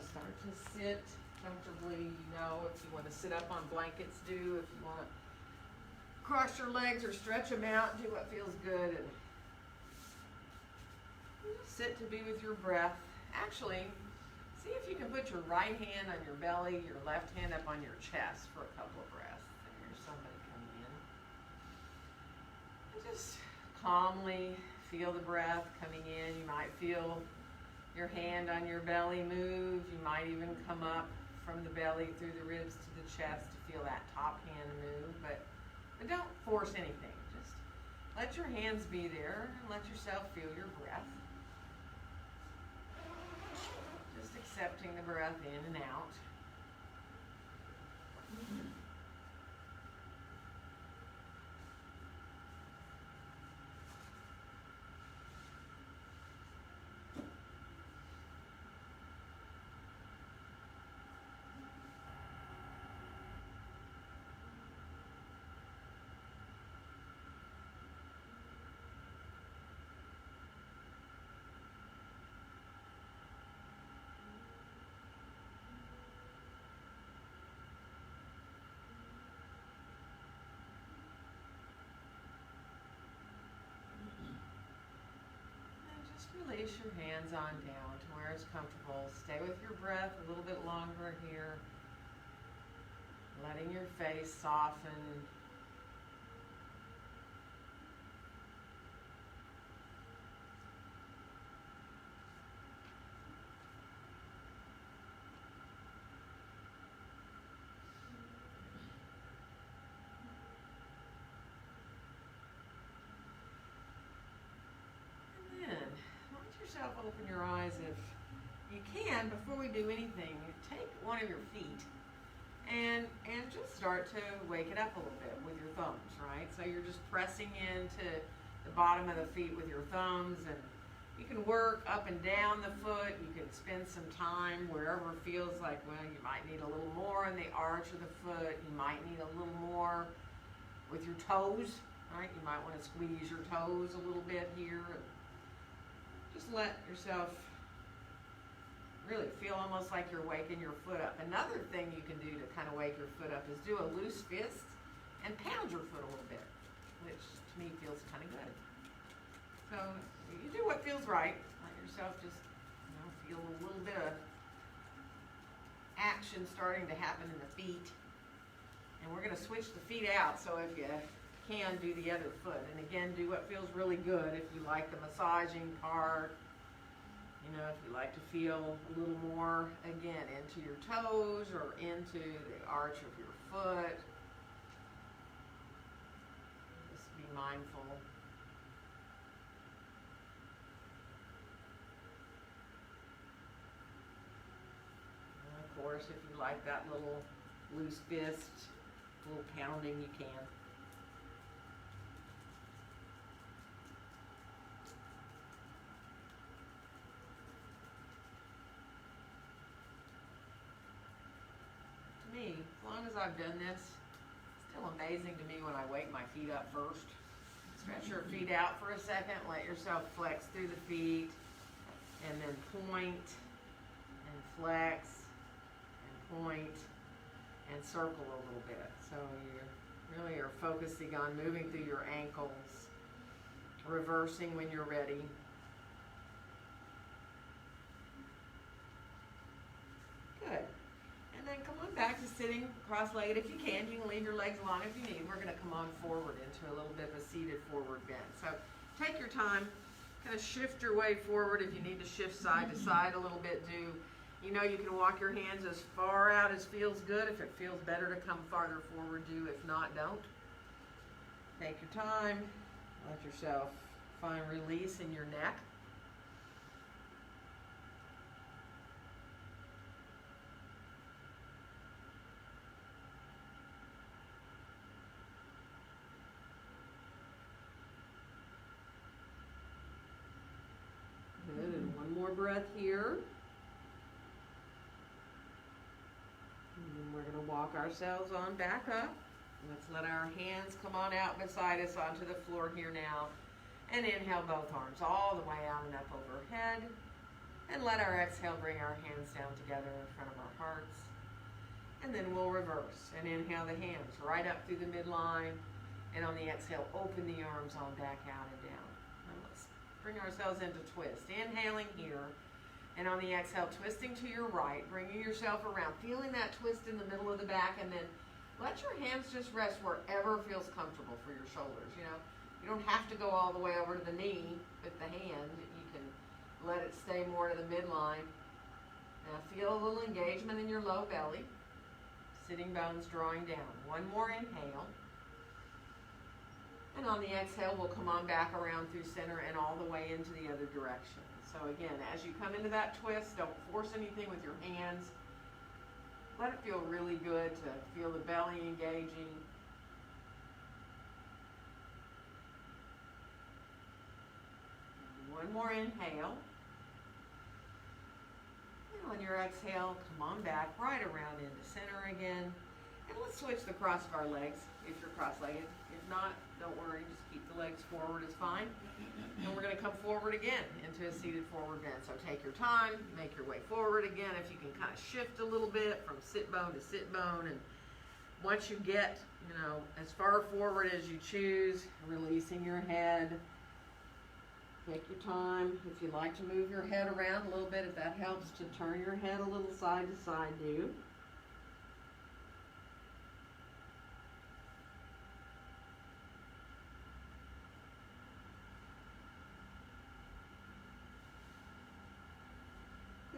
start to sit comfortably. You know, if you want to sit up on blankets, do. If you want to cross your legs or stretch them out, do what feels good. And just sit to be with your breath. Actually, see if you can put your right hand on your belly, your left hand up on your chest for a couple of breaths. There's somebody coming in. And just calmly feel the breath coming in. You might feel your hand on your belly move. You might even come up from the belly through the ribs to the chest to feel that top hand move. But don't force anything. Just let your hands be there and let yourself feel your breath. Just accepting the breath in and out. Release your hands on down to where it's comfortable. Stay with your breath a little bit longer here. Letting your face soften. Open your eyes if you can. Before we do anything, take one of your feet and just start to wake it up a little bit with your thumbs, right? So you're just pressing into the bottom of the feet with your thumbs, and you can work up and down the foot. You can spend some time wherever it feels like, well, you might need a little more in the arch of the foot. You might need a little more with your toes, right? You might want to squeeze your toes a little bit here. Just let yourself really feel almost like you're waking your foot up. Another thing you can do to kind of wake your foot up is do a loose fist and pound your foot a little bit, which to me feels kind of good. So you do what feels right. Let yourself just feel a little bit of action starting to happen in the feet. And we're going to switch the feet out, so if you can, do the other foot. And again, do what feels really good. If you like the massaging part, if you like to feel a little more, again, into your toes or into the arch of your foot. Just be mindful. And of course, if you like that little loose fist, a little pounding, you can. Me, as long as I've done this, it's still amazing to me when I wake my feet up first. Stretch your feet out for a second, let yourself flex through the feet, and then point, and flex, and point, and circle a little bit. So you really are focusing on moving through your ankles, reversing when you're ready. Good. And then come on back to sitting cross-legged if you can. You can leave your legs long if you need. We're going to come on forward into a little bit of a seated forward bend. So take your time, kind of shift your way forward. If you need to shift side to side a little bit, do. You can walk your hands as far out as feels good. If it feels better to come farther forward, do. If not, don't. Take your time. Let yourself find release in your neck. Good, and one more breath here. And then we're going to walk ourselves on back up. Let's let our hands come on out beside us onto the floor here now. And inhale both arms all the way out and up overhead. And let our exhale bring our hands down together in front of our hearts. And then we'll reverse and inhale the hands right up through the midline. And on the exhale, open the arms on back out and down. Now let's bring ourselves into twist. Inhaling here. And on the exhale, twisting to your right, bringing yourself around, feeling that twist in the middle of the back, and then let your hands just rest wherever feels comfortable for your shoulders. You know, you don't have to go all the way over to the knee with the hand. You can let it stay more to the midline. Now feel a little engagement in your low belly. Sitting bones drawing down. One more inhale. And on the exhale, we'll come on back around through center and all the way into the other direction. So again, as you come into that twist, don't force anything with your hands. Let it feel really good to feel the belly engaging. One more inhale. And on your exhale, come on back right around into center again. And let's switch the cross of our legs if you're cross-legged. If not, don't worry, just keep the legs forward is fine. And we're going to come forward again into a seated forward bend. So take your time, make your way forward again. If you can kind of shift a little bit from sit bone to sit bone. And once you get, you know, as far forward as you choose, releasing your head. Take your time. If you like to move your head around a little bit, if that helps to turn your head a little side to side, do.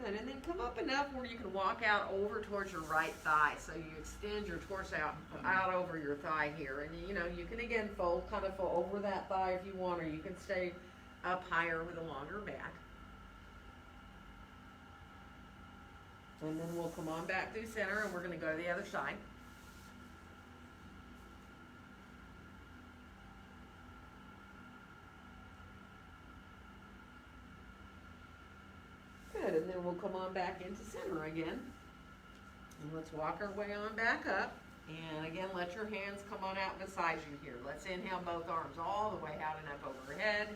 Good, and then come up enough where you can walk out over towards your right thigh. So you extend your torso out over your thigh here. And you know, you can again fold over that thigh if you want, or you can stay up higher with a longer back. And then we'll come on back through center and we're going to go to the other side. Good, and then we'll come on back into center again. And let's walk our way on back up. And again, let your hands come on out beside you here. Let's inhale both arms all the way out and up overhead.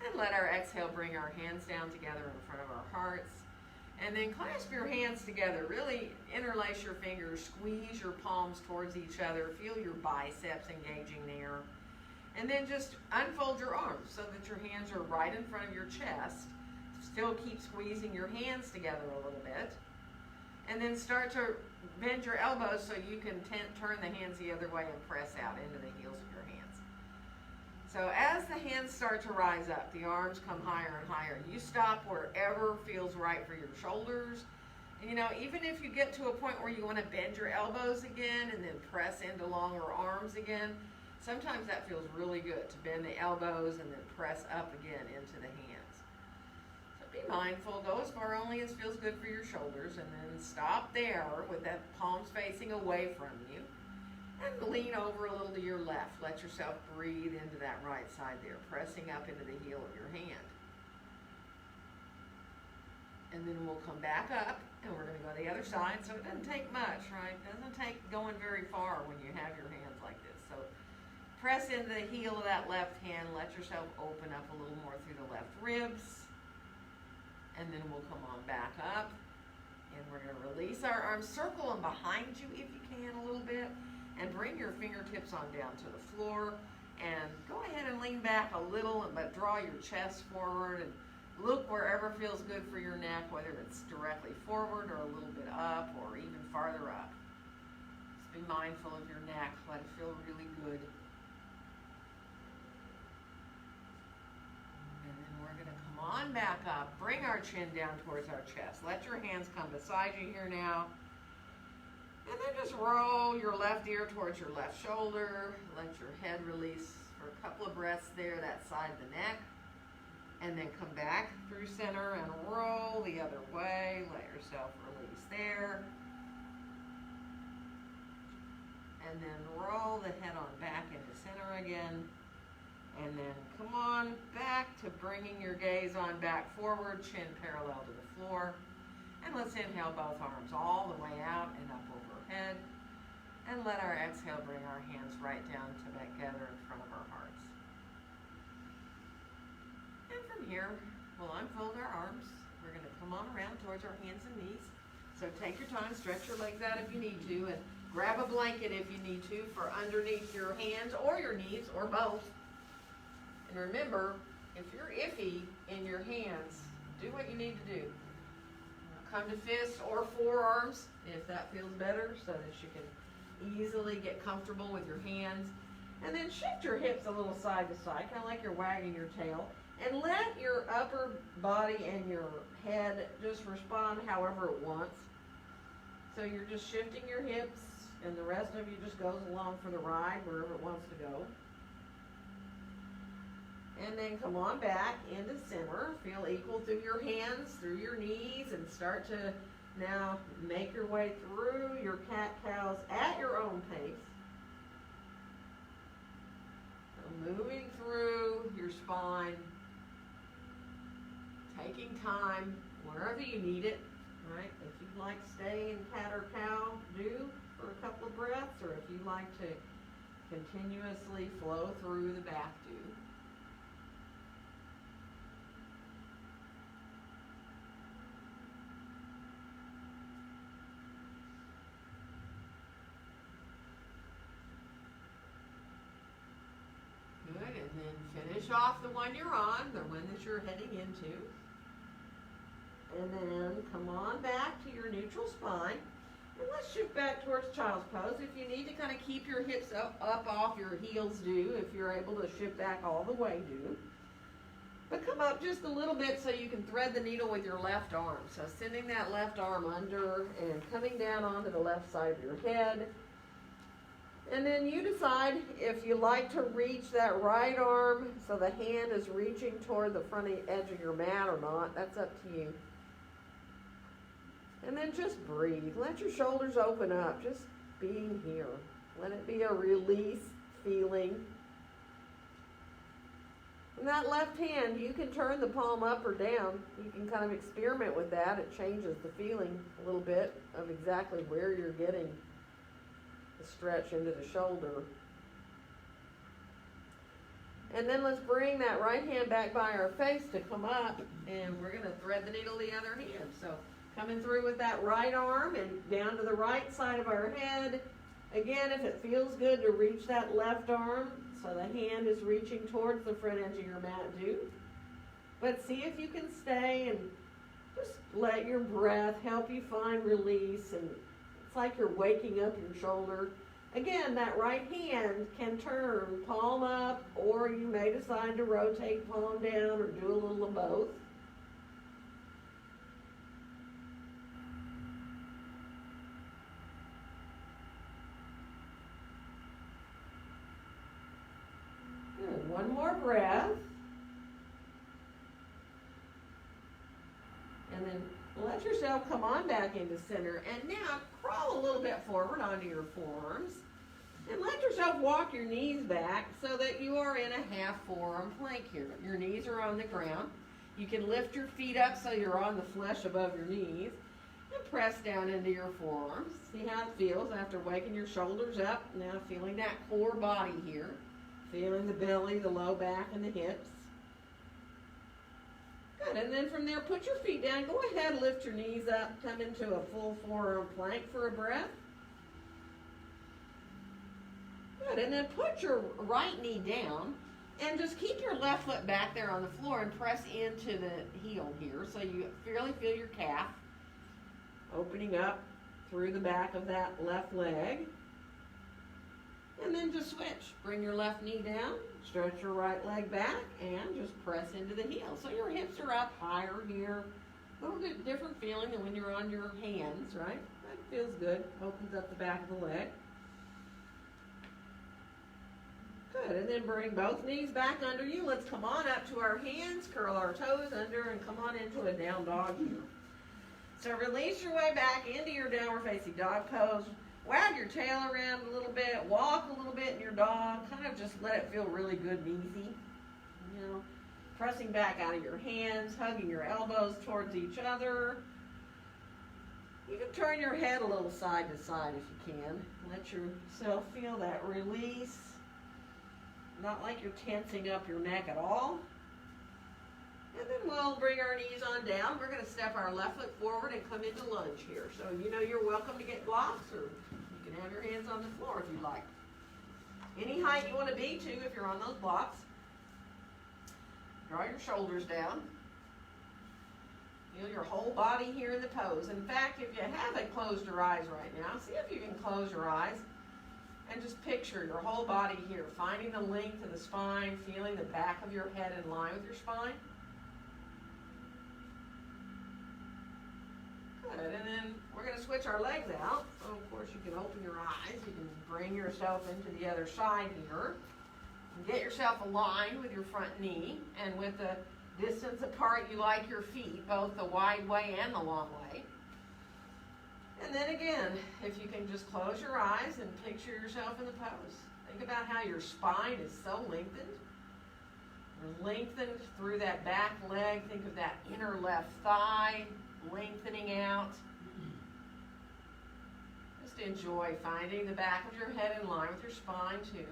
And let our exhale bring our hands down together in front of our hearts. And then clasp your hands together. Really interlace your fingers. Squeeze your palms towards each other. Feel your biceps engaging there. And then just unfold your arms so that your hands are right in front of your chest. Still keep squeezing your hands together a little bit. And then start to bend your elbows so you can turn the hands the other way and press out into the heels of your hands. So as the hands start to rise up, the arms come higher and higher. You stop wherever feels right for your shoulders. And you know, even if you get to a point where you want to bend your elbows again and then press into longer arms again, sometimes that feels really good to bend the elbows and then press up again into the hands. So be mindful, go as far only as feels good for your shoulders, and then stop there with that palms facing away from you. And lean over a little to your left. Let yourself breathe into that right side there, pressing up into the heel of your hand. And then we'll come back up, and we're going to go to the other side. So it doesn't take much, right? It doesn't take going very far when you have your hands like this. So press into the heel of that left hand. Let yourself open up a little more through the left ribs. And then we'll come on back up. And we're going to release our arms. Circle them behind you if you can a little bit. And bring your fingertips on down to the floor. And go ahead and lean back a little, but draw your chest forward. And look wherever feels good for your neck, whether it's directly forward or a little bit up or even farther up. Just be mindful of your neck. Let it feel really good. And then we're going to come on back up. Bring our chin down towards our chest. Let your hands come beside you here now. And then just roll your left ear towards your left shoulder. Let your head release for a couple of breaths there, that side of the neck. And then come back through center and roll the other way. Let yourself release there. And then roll the head on back into center again. And then come on back to bringing your gaze on back forward, chin parallel to the floor. And let's inhale both arms all the way out and up overhead. And let our exhale bring our hands right down together in front of our hearts. And from here, we'll unfold our arms. We're going come on around towards our hands and knees. So take your time, stretch your legs out if you need to, and grab a blanket if you need to for underneath your hands or your knees or both. And remember, if you're iffy in your hands, do what you need to do. Come to fists or forearms if that feels better, so that you can easily get comfortable with your hands. And then shift your hips a little side to side, kind of like you're wagging your tail. And let your upper body and your head just respond however it wants. So you're just shifting your hips, and the rest of you just goes along for the ride wherever it wants to go. And then come on back into center. Feel equal through your hands, through your knees, and start to now make your way through your cat-cows at your own pace. So moving through your spine, taking time wherever you need it, right? If you'd like to stay in cat or cow, do for a couple of breaths, or if you'd like to continuously flow through the back, do. Good, and then finish off the one you're on, the one that you're heading into. And then come on back to your neutral spine. And let's shift back towards child's pose. If you need to kind of keep your hips up off your heels, do. If you're able to shift back all the way, do. But come up just a little bit so you can thread the needle with your left arm. So sending that left arm under and coming down onto the left side of your head. And then you decide if you like to reach that right arm so the hand is reaching toward the front edge of your mat or not. That's up to you. And then just breathe. Let your shoulders open up. Just being here. Let it be a release feeling. And that left hand, you can turn the palm up or down. You can kind of experiment with that. It changes the feeling a little bit of exactly where you're getting the stretch into the shoulder. And then let's bring that right hand back by our face to come up, and we're going to thread the needle the other hand. So coming through with that right arm and down to the right side of our head. Again, if it feels good to reach that left arm so the hand is reaching towards the front edge of your mat, do. But see if you can stay and just let your breath help you find release. And it's like you're waking up your shoulder. Again, that right hand can turn palm up, or you may decide to rotate palm down or do a little of both. Good. One more breath. And then let yourself come on back into center. And now crawl a little bit forward onto your forearms. And let yourself walk your knees back so that you are in a half forearm plank here. Your knees are on the ground. You can lift your feet up so you're on the flesh above your knees. And press down into your forearms. See how it feels after waking your shoulders up. Now feeling that core body here. Feeling the belly, the low back, and the hips. Good, and then from there, put your feet down. Go ahead, lift your knees up. Come into a full forearm plank for a breath. Good, and then put your right knee down and just keep your left foot back there on the floor and press into the heel here so you really feel your calf opening up through the back of that left leg. And then just switch. Bring your left knee down, stretch your right leg back, and just press into the heel. So your hips are up higher here. A little bit different feeling than when you're on your hands, right? That feels good. Opens up the back of the leg. Good, and then bring both knees back under you. Let's come on up to our hands, curl our toes under, and come on into a down dog here. So release your way back into your downward facing dog pose. Wag your tail around a little bit, walk a little bit in your dog, kind of just let it feel really good and easy. You know, pressing back out of your hands, hugging your elbows towards each other. You can turn your head a little side to side if you can. Let yourself feel that release. Not like you're tensing up your neck at all. And then we'll bring our knees on down. We're going to step our left foot forward and come into lunge here. So you know you're welcome to get blocks, or you can have your hands on the floor if you'd like. Any height you want to be to if you're on those blocks. Draw your shoulders down. Feel your whole body here in the pose. In fact, if you haven't closed your eyes right now, see if you can close your eyes and just picture your whole body here, finding the length of the spine, feeling the back of your head in line with your spine. Good, and then we're going to switch our legs out. So, of course, you can open your eyes. You can bring yourself into the other side here. And get yourself aligned with your front knee, and with the distance apart you like your feet, both the wide way and the long way. And then again, if you can just close your eyes and picture yourself in the pose. Think about how your spine is so lengthened. You're lengthened through that back leg. Think of that inner left thigh lengthening out. Just enjoy finding the back of your head in line with your spine too.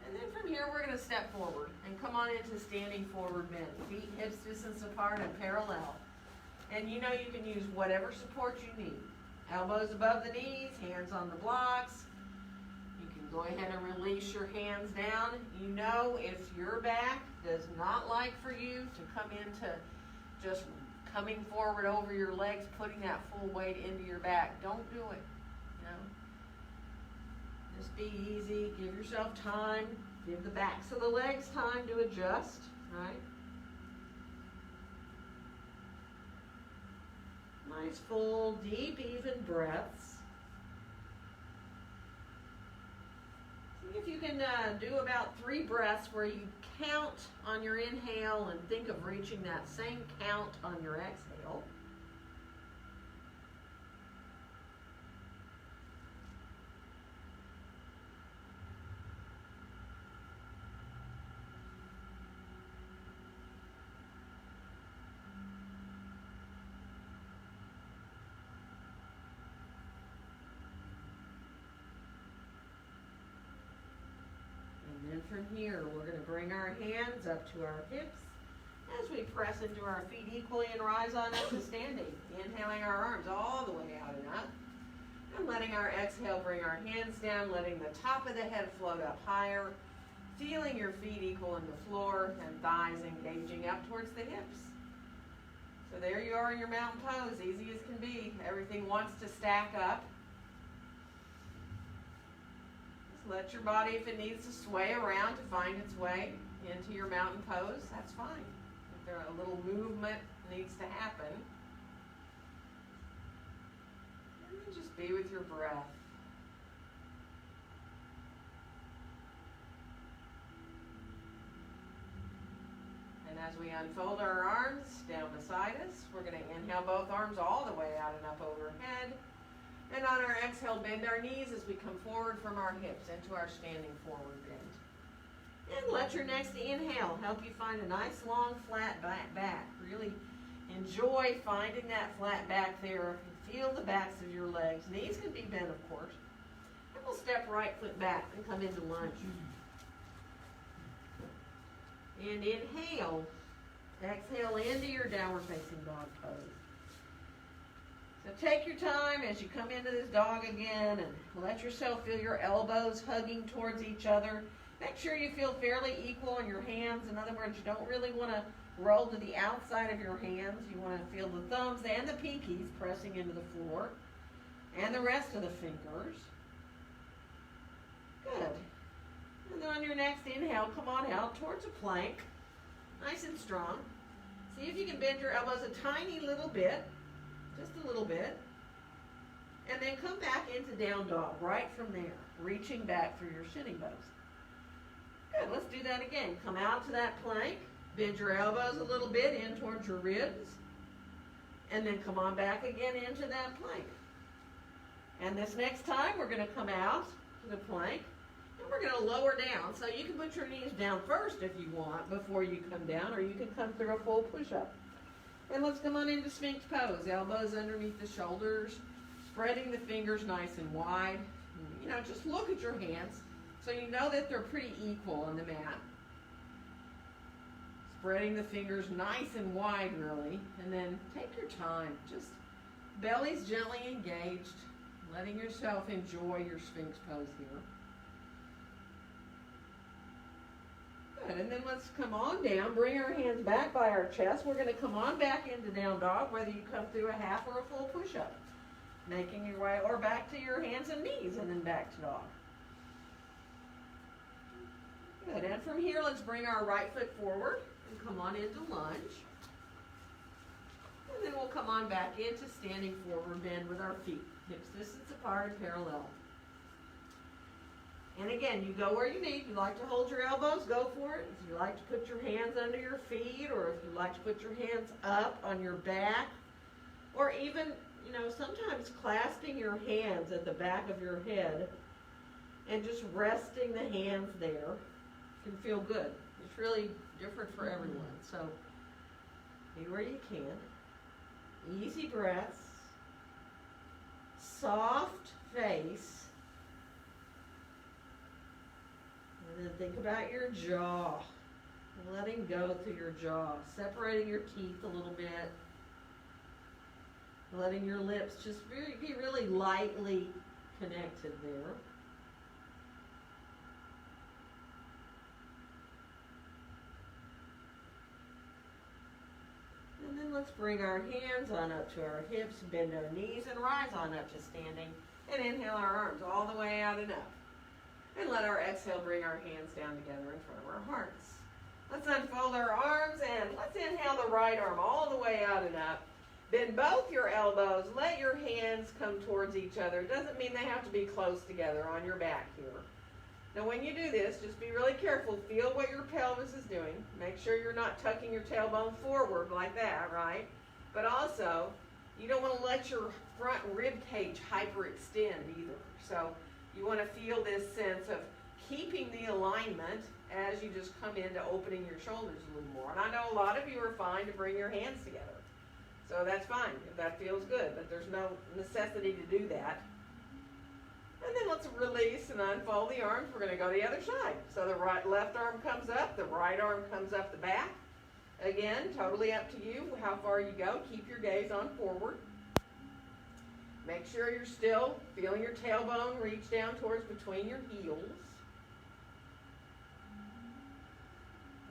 And then from here we're going to step forward and come on into standing forward bend. Feet hips distance apart and parallel. And you know you can use whatever support you need. Elbows above the knees, hands on the blocks. You can go ahead and release your hands down. You know if your back does not like for you to come into just coming forward over your legs, putting that full weight into your back, don't do it. You know, just be easy. Give yourself time. Give the backs of the legs time to adjust, right? Nice, full, deep, even breaths. See if you can do about 3 breaths where you count on your inhale and think of reaching that same count on your exhale. From here, we're going to bring our hands up to our hips as we press into our feet equally and rise on up to standing. Inhaling our arms all the way out and up. And letting our exhale bring our hands down, letting the top of the head float up higher. Feeling your feet equal in the floor and thighs engaging up towards the hips. So there you are in your mountain pose, easy as can be. Everything wants to stack up. Let your body, if it needs to sway around to find its way into your mountain pose, that's fine. If there a little movement needs to happen. And then just be with your breath. And as we unfold our arms down beside us, we're going to inhale both arms all the way out and up overhead. And on our exhale, bend our knees as we come forward from our hips into our standing forward bend. And let your next inhale help you find a nice, long, flat back. Really enjoy finding that flat back there. Feel the backs of your legs. Knees can be bent, of course. And we'll step right foot back and come into lunge. And inhale. Exhale into your downward facing dog pose. So take your time as you come into this dog again and let yourself feel your elbows hugging towards each other. Make sure you feel fairly equal in your hands. In other words, you don't really want to roll to the outside of your hands. You want to feel the thumbs and the pinkies pressing into the floor and the rest of the fingers. Good. And then on your next inhale, come on out towards a plank, nice and strong. See if you can bend your elbows a tiny little bit. Just a little bit. And then come back into down dog right from there, reaching back through your sitting pose. Good, let's do that again. Come out to that plank, bend your elbows a little bit in towards your ribs, and then come on back again into that plank. And this next time, we're going to come out to the plank, and we're going to lower down. So you can put your knees down first if you want before you come down, or you can come through a full push-up. And let's come on into Sphinx Pose. Elbows underneath the shoulders, spreading the fingers nice and wide. You know, just look at your hands so you know that they're pretty equal on the mat. spreading the fingers nice and wide, really. And then take your time. Just belly's gently engaged, letting yourself enjoy your Sphinx pose here. Good, and then let's come on down, bring our hands back by our chest. We're going to come on back into down dog, whether you come through a half or a full push-up. Making your way, or back to your hands and knees, and then back to dog. Good, and from here, let's bring our right foot forward and come on into lunge. And then we'll come on back into standing forward bend with our feet, hips distance apart and parallel. And again, you go where you need. If you like to hold your elbows, go for it. If you like to put your hands under your feet, or if you like to put your hands up on your back, or even, you know, sometimes clasping your hands at the back of your head and just resting the hands there can feel good. It's really different for everyone. So be where you can. Easy breaths. Soft face. And then think about your jaw. Letting go through your jaw. Separating your teeth a little bit. Letting your lips just be really lightly connected there. And then let's bring our hands on up to our hips, bend our knees, and rise on up to standing. And inhale our arms all the way out and up. And let our exhale bring our hands down together in front of our hearts. Let's unfold our arms and let's inhale the right arm all the way out and up. Bend both your elbows. Let your hands come towards each other. It doesn't mean they have to be close together on your back here. Now when you do this, just be really careful. Feel what your pelvis is doing. Make sure you're not tucking your tailbone forward like that, right? But also, you don't want to let your front rib cage hyperextend either. So you want to feel this sense of keeping the alignment as you just come into opening your shoulders a little more. And I know a lot of you are fine to bring your hands together. So that's fine if that feels good, but there's no necessity to do that. And then let's release and unfold the arms. We're going to go the other side. So the left arm comes up, the right arm comes up the back. Again, totally up to you how far you go. Keep your gaze on forward. Make sure you're still feeling your tailbone reach down towards between your heels.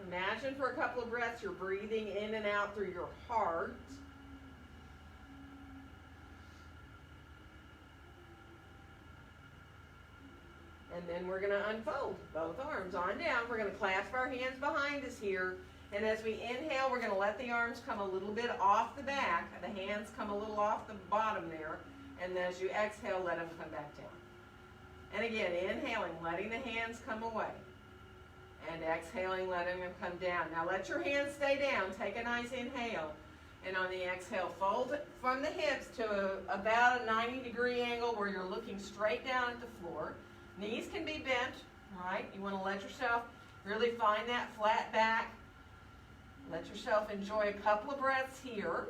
Imagine for a couple of breaths you're breathing in and out through your heart. And then we're going to unfold both arms on down. We're going to clasp our hands behind us here. And as we inhale, we're going to let the arms come a little bit off the back. The hands come a little off the bottom there. And as you exhale, let them come back down. And again, inhaling, letting the hands come away. And exhaling, letting them come down. Now let your hands stay down. Take a nice inhale. And on the exhale, fold it from the hips to about a 90-degree angle where you're looking straight down at the floor. Knees can be bent, right? You want to let yourself really find that flat back. Let yourself enjoy a couple of breaths here.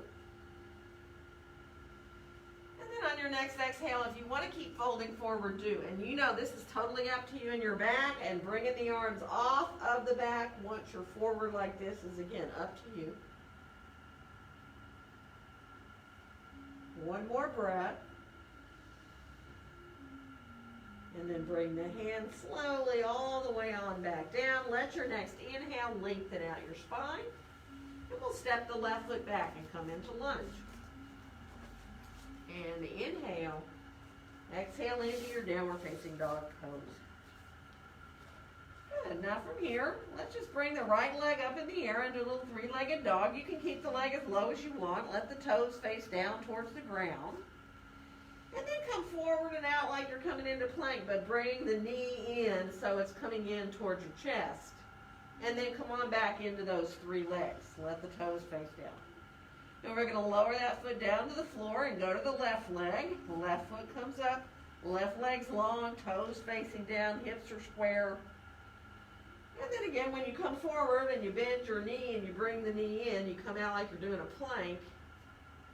And then on your next exhale, if you want to keep folding forward, do. And you know this is totally up to you and your back, and bringing the arms off of the back once you're forward like this is, again, up to you. One more breath. And then bring the hands slowly all the way on back down. Let your next inhale lengthen out your spine. And we'll step the left foot back and come into lunge. And inhale. Exhale into your downward facing dog pose. Good. Now from here, let's just bring the right leg up in the air into a little three-legged dog. You can keep the leg as low as you want. Let the toes face down towards the ground. And then come forward and out like you're coming into plank, but bring the knee in so it's coming in towards your chest. And then come on back into those three legs. Let the toes face down. And we're going to lower that foot down to the floor and go to the left leg. The left foot comes up, left leg's long, toes facing down, hips are square. And then again, when you come forward and you bend your knee and you bring the knee in, you come out like you're doing a plank.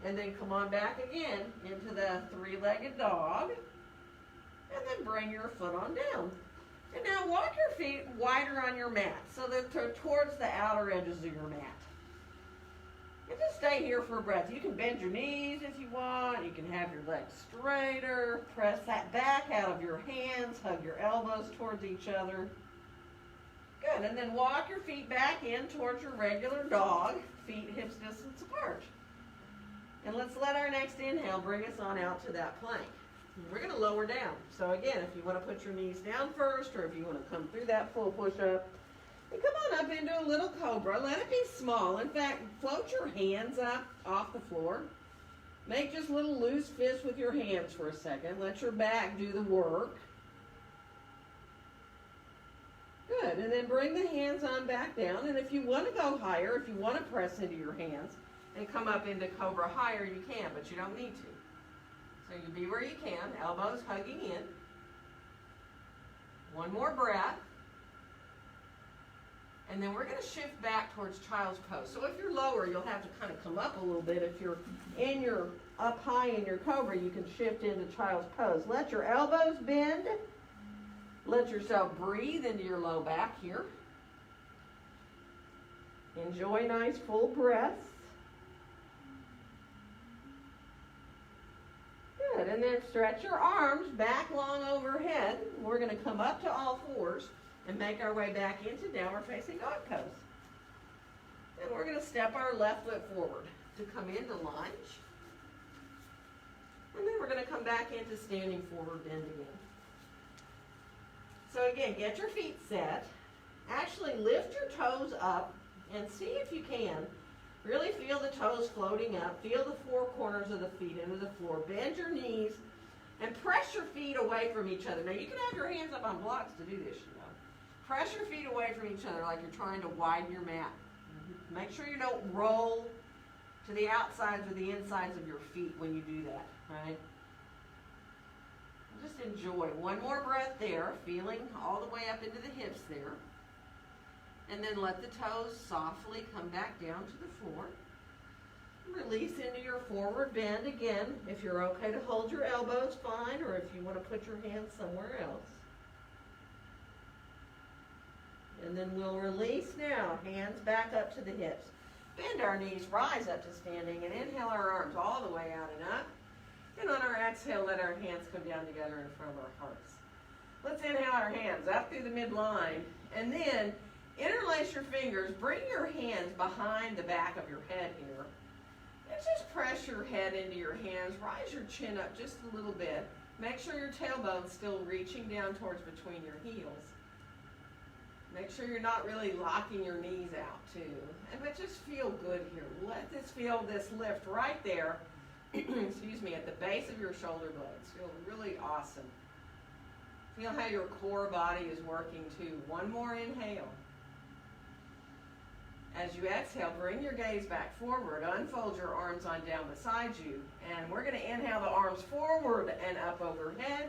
And then come on back again into the three-legged dog. And then bring your foot on down. And now now walk your feet wider on your mat so that they're towards the outer edges of your mat. And just stay here for a breath. You can bend your knees if you want. You can have your legs straighter. Press that back out of your hands. Hug your elbows towards each other. Good. And then walk your feet back in towards your regular dog. Feet hips distance apart. And let's let our next inhale bring us on out to that plank. We're going to lower down. So again, if you want to put your knees down first, or if you want to come through that full push-up, and come on up into a little cobra. Let it be small. In fact, float your hands up off the floor. Make just little loose fists with your hands for a second. Let your back do the work. Good. And then bring the hands on back down. And if you want to go higher, if you want to press into your hands and come up into cobra higher, you can, but you don't need to. So you be where you can, elbows hugging in. One more breath. And then we're going to shift back towards child's pose. So if you're lower, you'll have to kind of come up a little bit. If you're up high in your cobra, you can shift into child's pose. Let your elbows bend. Let yourself breathe into your low back here. Enjoy nice full breaths. Good, and then stretch your arms back long overhead. We're going to come up to all fours and make our way back into downward facing dog pose. And we're going to step our left foot forward to come into lunge. And then we're going to come back into standing forward bend again. So again, get your feet set. Actually lift your toes up and see if you can. Really feel the toes floating up. Feel the four corners of the feet into the floor. Bend your knees and press your feet away from each other. Now you can have your hands up on blocks to do this, you know. Press your feet away from each other like you're trying to widen your mat. Make sure you don't roll to the outsides or the insides of your feet when you do that, right? Just enjoy. One more breath there, feeling all the way up into the hips there. And then let the toes softly come back down to the floor. Release into your forward bend again. If you're okay to hold your elbows, fine, or if you want to put your hands somewhere else. And then we'll release now, hands back up to the hips. Bend our knees, rise up to standing, and inhale our arms all the way out and up. And on our exhale, let our hands come down together in front of our hearts. Let's inhale our hands up through the midline, and then interlace your fingers. Bring your hands behind the back of your head here. And just press your head into your hands. Rise your chin up just a little bit. Make sure your tailbone's still reaching down towards between your heels. Make sure you're not really locking your knees out too. But just feel good here. Let this feel this lift right there, excuse me, at the base of your shoulder blades. Feel really awesome. Feel how your core body is working too. One more inhale. As you exhale, bring your gaze back forward. Unfold your arms on down beside you. And we're going to inhale the arms forward and up overhead.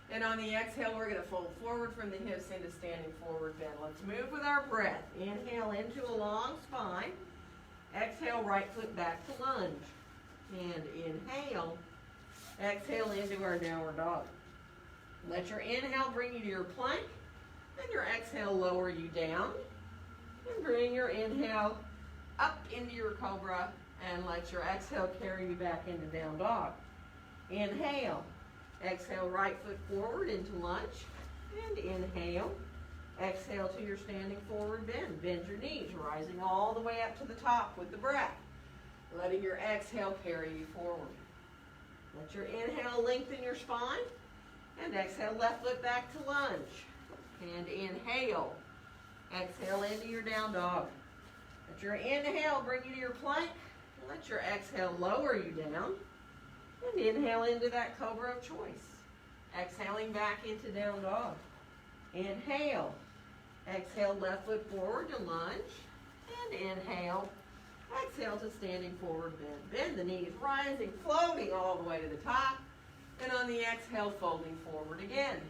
And on the exhale, we're going to fold forward from the hips into standing forward bend. Let's move with our breath. Inhale into a long spine. Exhale, right foot back to lunge. And inhale. Exhale into our downward dog. Let your inhale bring you to your plank. And your exhale lower you down. And bring your inhale up into your cobra. And let your exhale carry you back into down dog. Inhale. Exhale, right foot forward into lunge. And inhale. Exhale to your standing forward bend. Bend your knees, rising all the way up to the top with the breath. Letting your exhale carry you forward. Let your inhale lengthen your spine. And exhale, left foot back to lunge. And inhale. Exhale into your down dog. Let your inhale bring you to your plank. And let your exhale lower you down. And inhale into that cobra of choice. Exhaling back into down dog. Inhale. Exhale, left foot forward to lunge. And inhale. Exhale to standing forward bend. Bend the knees, rising, floating all the way to the top. And on the exhale, folding forward again.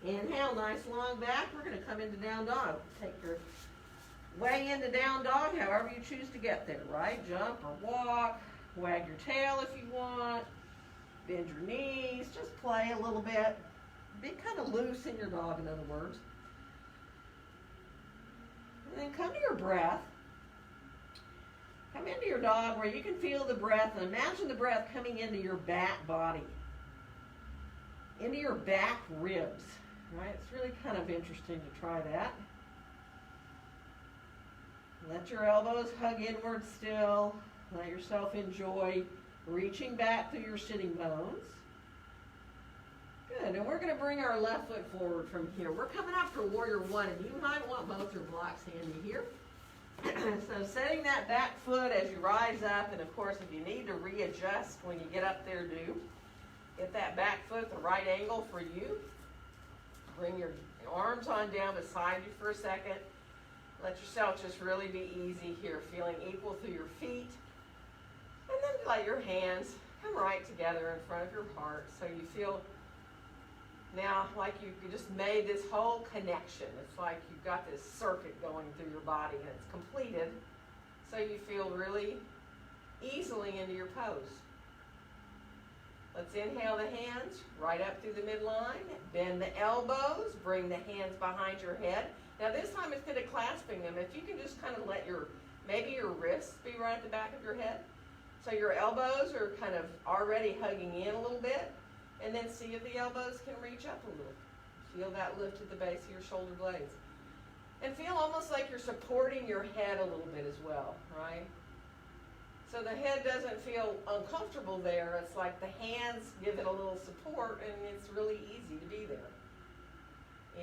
Inhale, nice long back. We're going to come into down dog. Take your way into down dog, however you choose to get there, right? Jump or walk. Wag your tail if you want. Bend your knees. Just play a little bit. Be kind of loose in your dog, in other words. And then come to your breath. Come into your dog where you can feel the breath, and imagine the breath coming into your back body, into your back ribs, right? It's really kind of interesting to try that. Let your elbows hug inward still. Let yourself enjoy reaching back through your sitting bones. Good, and we're going to bring our left foot forward from here. We're coming up for Warrior One, and you might want both your blocks handy here. So setting that back foot as you rise up, and of course if you need to readjust when you get up there, do. Get that back foot at the right angle for you. Bring your arms on down beside you for a second. Let yourself just really be easy here, feeling equal through your feet. And then let your hands come right together in front of your heart so you feel now like you just made this whole connection. It's like you've got this circuit going through your body and it's completed, so you feel really easily into your pose. Let's inhale the hands right up through the midline. Bend the elbows. Bring the hands behind your head. Now this time, instead of clasping them, if you can just kind of let maybe your wrists be right at the back of your head. So your elbows are kind of already hugging in a little bit. And then see if the elbows can reach up a little. Feel that lift at the base of your shoulder blades. And feel almost like you're supporting your head a little bit as well, right? So the head doesn't feel uncomfortable there. It's like the hands give it a little support, and it's really easy to be there.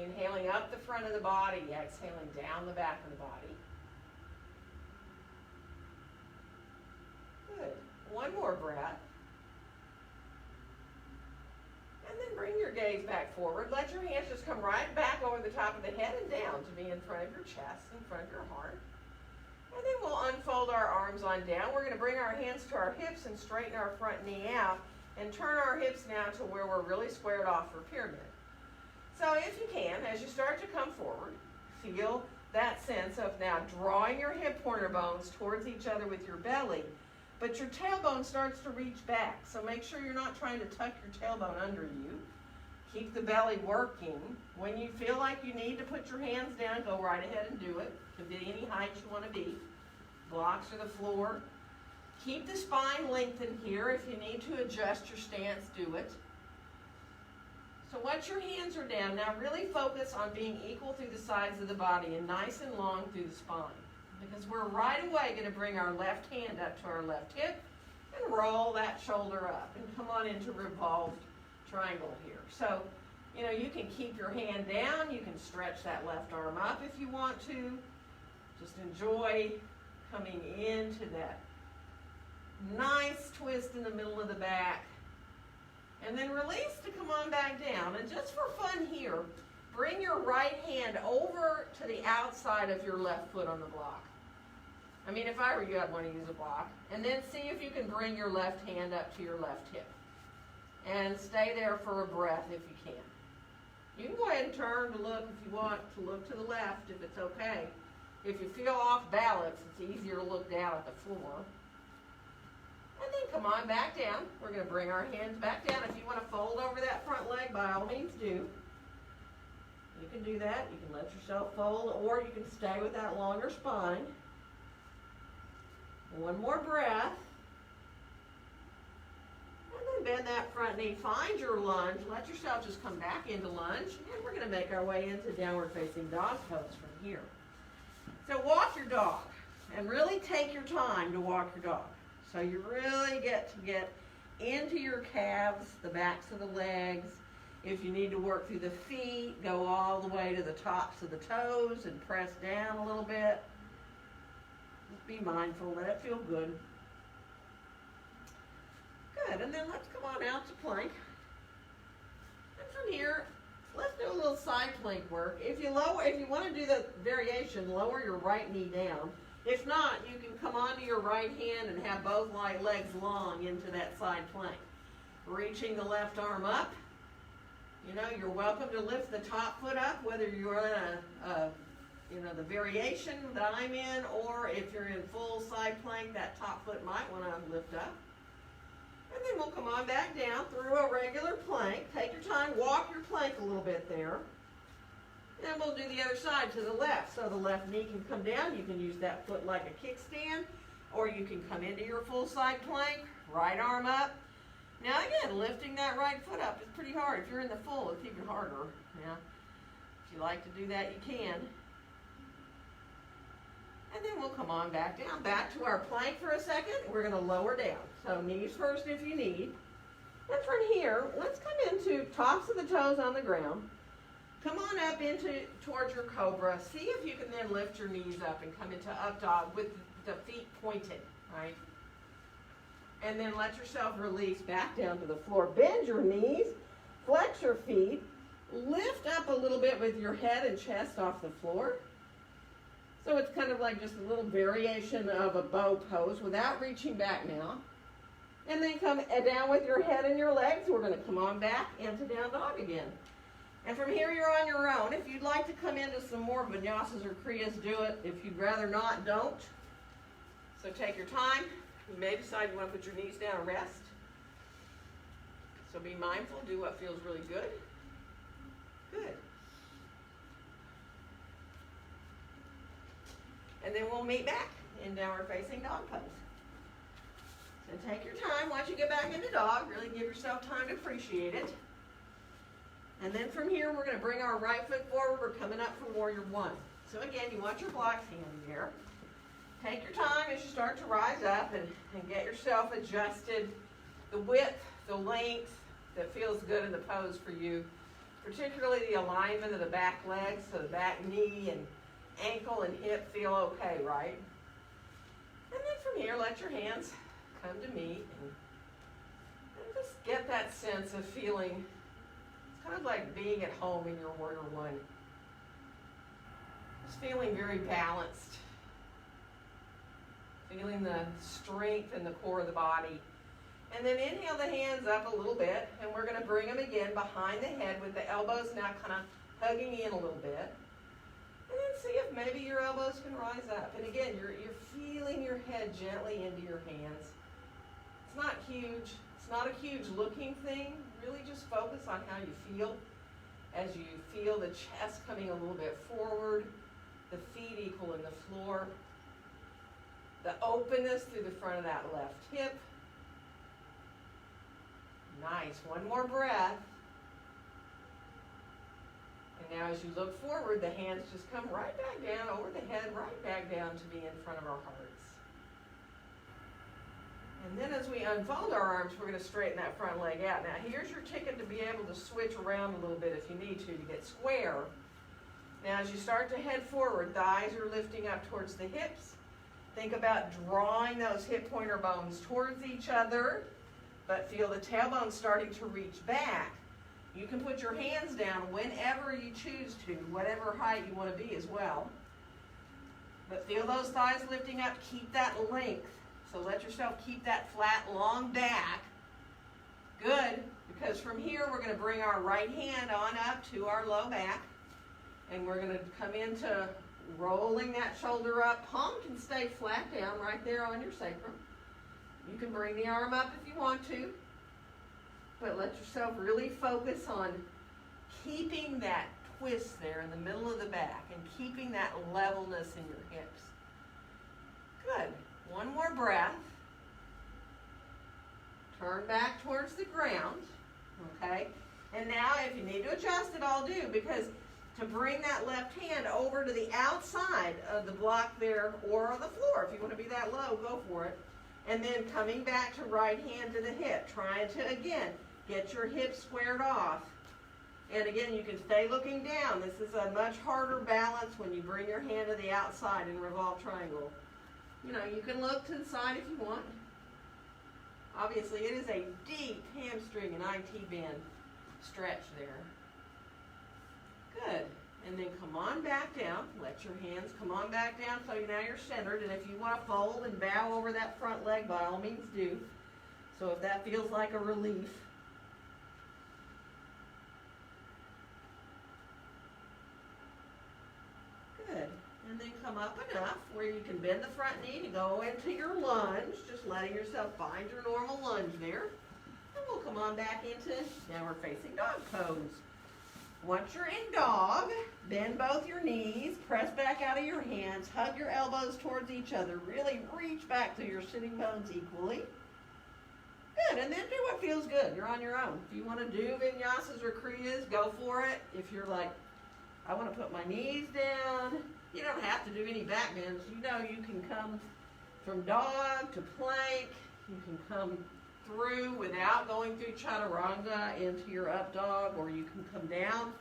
Inhaling up the front of the body, exhaling down the back of the body. Good. One more breath. And then bring your gaze back forward. Let your hands just come right back over the top of the head and down to be in front of your chest, in front of your heart. And then we'll unfold our arms on down. We're going to bring our hands to our hips and straighten our front knee out and turn our hips now to where we're really squared off for pyramid. So if you can, as you start to come forward, feel that sense of now drawing your hip pointer bones towards each other with your belly, but your tailbone starts to reach back. So make sure you're not trying to tuck your tailbone under you. Keep the belly working. When you feel like you need to put your hands down, go right ahead and do it. Can be any height you want to be. Blocks or the floor. Keep the spine lengthened here. If you need to adjust your stance, do it. So once your hands are down, now really focus on being equal through the sides of the body and nice and long through the spine. Because we're right away going to bring our left hand up to our left hip and roll that shoulder up and come on into revolved triangle here. So, you can keep your hand down. You can stretch that left arm up if you want to. Just enjoy coming into that nice twist in the middle of the back. And then release to come on back down. And just for fun here, bring your right hand over to the outside of your left foot on the block. I mean, if I were you, I'd want to use a block. And then see if you can bring your left hand up to your left hip. And stay there for a breath if you can. You can go ahead and turn to look if you want to look to the left if it's okay. If you feel off balance, it's easier to look down at the floor. And then come on back down. We're going to bring our hands back down. If you want to fold over that front leg, by all means do. You can do that. You can let yourself fold, or you can stay with that longer spine. One more breath. And then bend that front knee. Find your lunge. Let yourself just come back into lunge. And we're going to make our way into downward facing dog pose from here. So walk your dog. And really take your time to walk your dog. So you really get into your calves, the backs of the legs. If you need to work through the feet, go all the way to the tops of the toes and press down a little bit. Just be mindful, let it feel good. Good, and then let's come on out to plank. And from here, let's do a little side plank work. If you want to do the variation, lower your right knee down. If not, you can come onto your right hand and have both legs long into that side plank. Reaching the left arm up. You're welcome to lift the top foot up, whether you're in the variation that I'm in, or if you're in full side plank, that top foot might want to lift up. And then we'll come on back down through a regular plank. Take your time, walk your plank a little bit there. Then we'll do the other side to the left. So the left knee can come down. You can use that foot like a kickstand, or you can come into your full side plank, right arm up. Now again, lifting that right foot up is pretty hard. If you're in the full, it's even harder. Now, if you like to do that, you can. And then we'll come on back down, back to our plank for a second. We're going to lower down. So knees first if you need. And from here, let's come into tops of the toes on the ground. Come on up towards your cobra. See if you can then lift your knees up and come into up dog with the feet pointed, right? And then let yourself release back down to the floor. Bend your knees, flex your feet, lift up a little bit with your head and chest off the floor. So it's kind of like just a little variation of a bow pose without reaching back now. And then come down with your head and your legs. We're going to come on back into down dog again. And from here, you're on your own. If you'd like to come into some more vinyasas or kriyas, do it. If you'd rather not, don't. So take your time. You may decide you want to put your knees down and rest. So be mindful. Do what feels really good. Good. And then we'll meet back in downward facing dog pose. So take your time. Once you get back into dog, really give yourself time to appreciate it. And then from here, we're going to bring our right foot forward. We're coming up for warrior one. So again, you want your blocks handy here. Take your time as you start to rise up and get yourself adjusted. The width, the length that feels good in the pose for you. Particularly the alignment of the back legs, so the back knee and ankle and hip feel okay, right? And then from here, let your hands come to meet and just get that sense of feeling. It's kind of like being at home in your warrior one. Just feeling very balanced. Feeling the strength in the core of the body. And then inhale the hands up a little bit, and we're going to bring them again behind the head with the elbows now kind of hugging in a little bit. And then see if maybe your elbows can rise up. And again, you're feeling your head gently into your hands. It's not huge. It's not a huge looking thing. Really just focus on how you feel as you feel the chest coming a little bit forward, the feet equal in the floor, the openness through the front of that left hip. Nice. One more breath. And now as you look forward, the hands just come right back down over the head, right back down to be in front of our hearts. And then as we unfold our arms, we're going to straighten that front leg out. Now here's your ticket to be able to switch around a little bit if you need to get square. Now as you start to head forward, thighs are lifting up towards the hips. Think about drawing those hip pointer bones towards each other, but feel the tailbone starting to reach back. You can put your hands down whenever you choose to, whatever height you want to be as well. But feel those thighs lifting up, keep that length. So let yourself keep that flat, long back. Good, because from here we're going to bring our right hand on up to our low back. And we're going to come into rolling that shoulder up. Palm can stay flat down right there on your sacrum. You can bring the arm up if you want to. But let yourself really focus on keeping that twist there in the middle of the back and keeping that levelness in your hips. Good. One more breath. Turn back towards the ground. Okay? And now if you need to adjust it, I'll do, because to bring that left hand over to the outside of the block there or on the floor, if you want to be that low, go for it. And then coming back to right hand to the hip, trying to, again, get your hips squared off. And again, you can stay looking down. This is a much harder balance when you bring your hand to the outside in revolve triangle. You know, you can look to the side if you want. Obviously, it is a deep hamstring and IT band stretch there. Good. And then come on back down. Let your hands come on back down so now you're centered. And if you want to fold and bow over that front leg, by all means do. So if that feels like a relief. Good. And then come up enough where you can bend the front knee to go into your lunge. Just letting yourself find your normal lunge there. And we'll come on back into downward facing dog pose. Once you're in dog, bend both your knees, press back out of your hands, hug your elbows towards each other. Really reach back to your sitting bones equally. Good, and then do what feels good. You're on your own. If you want to do vinyasas or kriyas, go for it. If you're like, I want to put my knees down, you don't have to do any back bends. You know you can come from dog to plank. You can come through without going through chaturanga into your up dog, or you can come down,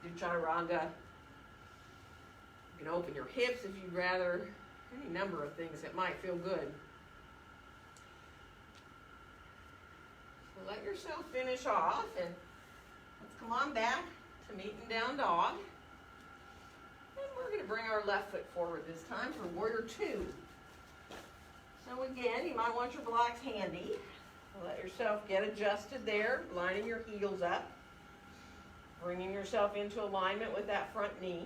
do chaturanga. You can open your hips if you'd rather. Any number of things that might feel good. So let yourself finish off, and let's come on back to meeting down dog. And we're going to bring our left foot forward this time for warrior two. So again, you might want your blocks handy. Let yourself get adjusted there, lining your heels up, bringing yourself into alignment with that front knee.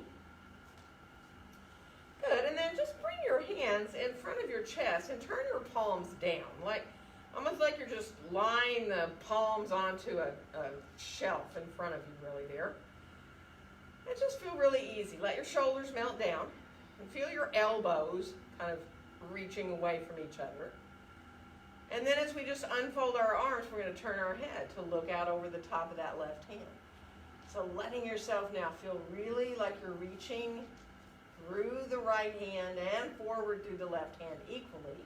Good, and then just bring your hands in front of your chest and turn your palms down, almost like you're just lying the palms onto a shelf in front of you, really there. And just feel really easy. Let your shoulders melt down and feel your elbows kind of reaching away from each other. And then as we just unfold our arms, we're going to turn our head to look out over the top of that left hand. So letting yourself now feel really like you're reaching through the right hand and forward through the left hand equally.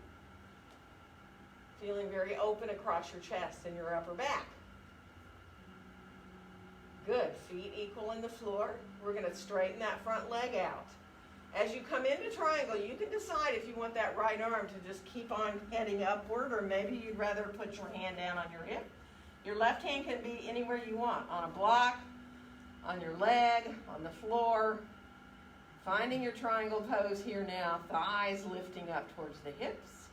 Feeling very open across your chest and your upper back. Good. Feet equal in the floor. We're going to straighten that front leg out. As you come into triangle, you can decide if you want that right arm to just keep on heading upward, or maybe you'd rather put your hand down on your hip. Your left hand can be anywhere you want, on a block, on your leg, on the floor. Finding your triangle pose here now, thighs lifting up towards the hips.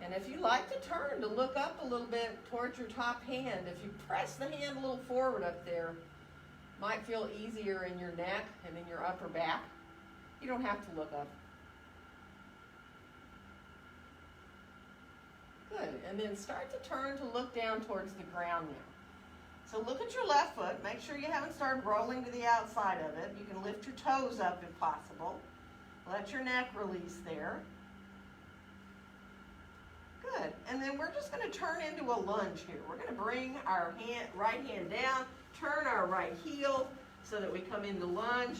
And if you like to turn to look up a little bit towards your top hand, if you press the hand a little forward up there, might feel easier in your neck and in your upper back. You don't have to look up. Good, and then start to turn to look down towards the ground now. So look at your left foot. Make sure you haven't started rolling to the outside of it. You can lift your toes up if possible. Let your neck release there. Good, and then we're just going to turn into a lunge here. We're going to bring our right hand down, turn our right heel so that we come into lunge,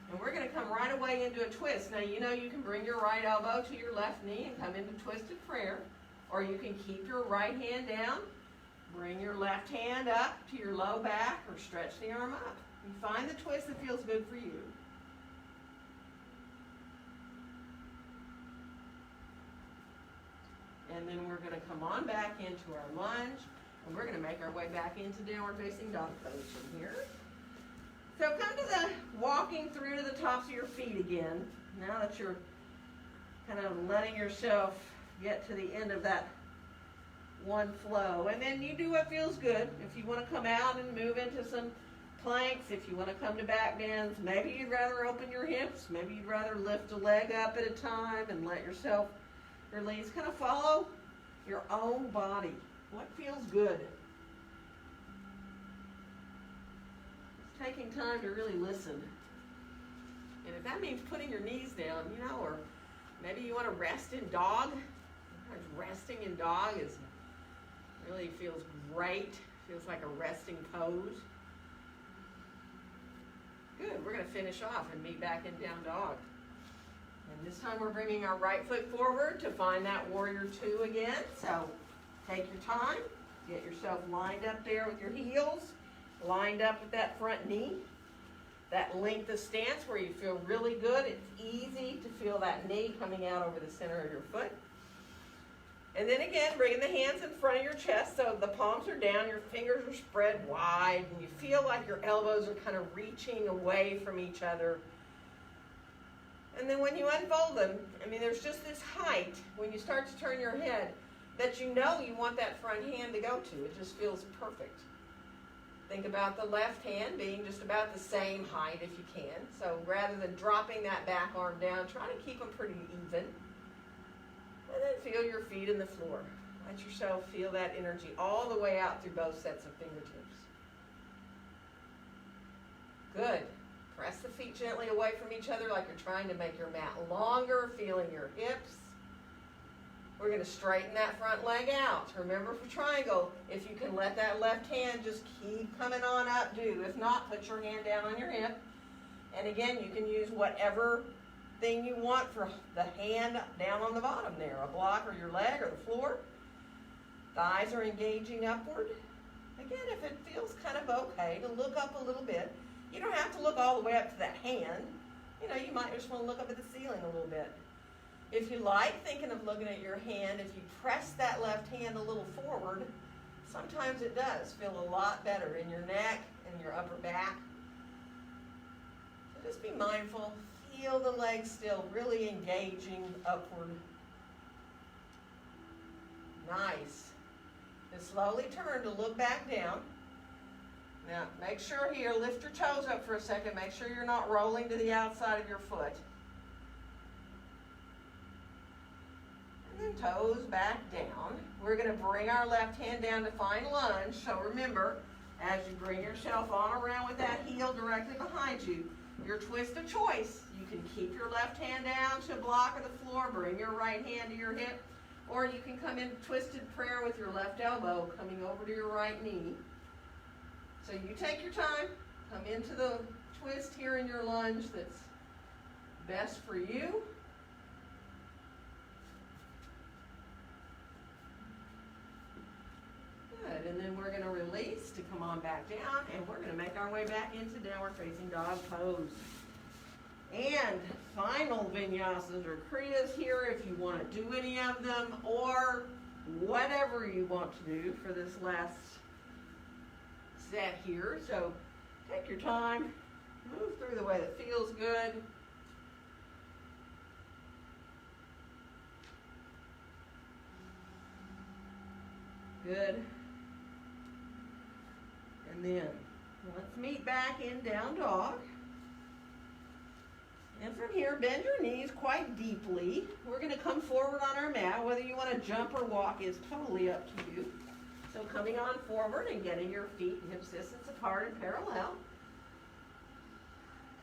and we're going to come right away into a twist. Now, you know you can bring your right elbow to your left knee and come into twisted prayer, or you can keep your right hand down, bring your left hand up to your low back, or stretch the arm up. You find the twist that feels good for you. And then we're going to come on back into our lunge, and we're going to make our way back into downward facing dog pose from here. So come to the walking through to the tops of your feet again. Now that you're kind of letting yourself get to the end of that one flow. And then you do what feels good. If you want to come out and move into some planks, if you want to come to back bends, maybe you'd rather open your hips, maybe you'd rather lift a leg up at a time and let yourself release. Kind of follow your own body. What feels good? Just taking time to really listen. And if that means putting your knees down, you know, or maybe you want to rest in dog. Sometimes resting in dog really feels great. Feels like a resting pose. Good. We're going to finish off and meet back in down dog. And this time we're bringing our right foot forward to find that warrior two again. So take your time. Get yourself lined up there with your heels, lined up with that front knee. That length of stance where you feel really good. It's easy to feel that knee coming out over the center of your foot. And then again, bringing the hands in front of your chest so the palms are down, your fingers are spread wide, and you feel like your elbows are kind of reaching away from each other. And then when you unfold them, I mean, there's just this height when you start to turn your head that you know you want that front hand to go to. It just feels perfect. Think about the left hand being just about the same height if you can. So rather than dropping that back arm down, try to keep them pretty even. And then feel your feet in the floor. Let yourself feel that energy all the way out through both sets of fingertips. Good. Press the feet gently away from each other like you're trying to make your mat longer, feeling your hips. We're going to straighten that front leg out. Remember for triangle, if you can let that left hand just keep coming on up, do. If not, put your hand down on your hip. And again, you can use whatever thing you want for the hand down on the bottom there, a block or your leg or the floor. Thighs are engaging upward. Again, if it feels kind of okay to look up a little bit, you don't have to look all the way up to that hand. You know, you might just want to look up at the ceiling a little bit. If you like thinking of looking at your hand, if you press that left hand a little forward, sometimes it does feel a lot better in your neck and your upper back. So just be mindful. Feel the legs still really engaging upward. Nice. Then slowly turn to look back down. Now, make sure here, lift your toes up for a second. Make sure you're not rolling to the outside of your foot. And then toes back down. We're going to bring our left hand down to find lunge. So remember, as you bring yourself on around with that heel directly behind you, your twist of choice. You can keep your left hand down to a block of the floor, bring your right hand to your hip, or you can come in twisted prayer with your left elbow coming over to your right knee. So you take your time, come into the twist here in your lunge that's best for you. Good, and then we're going to release to come on back down, and we're going to make our way back into downward facing dog pose. And final vinyasas or kriyas here if you want to do any of them, or whatever you want to do for this last set here. So take your time, move through the way that feels good. Good. And then let's meet back in down dog. And from here, bend your knees quite deeply. We're going to come forward on our mat. Whether you want to jump or walk is totally up to you. So coming on forward and getting your feet and hip distance apart and parallel.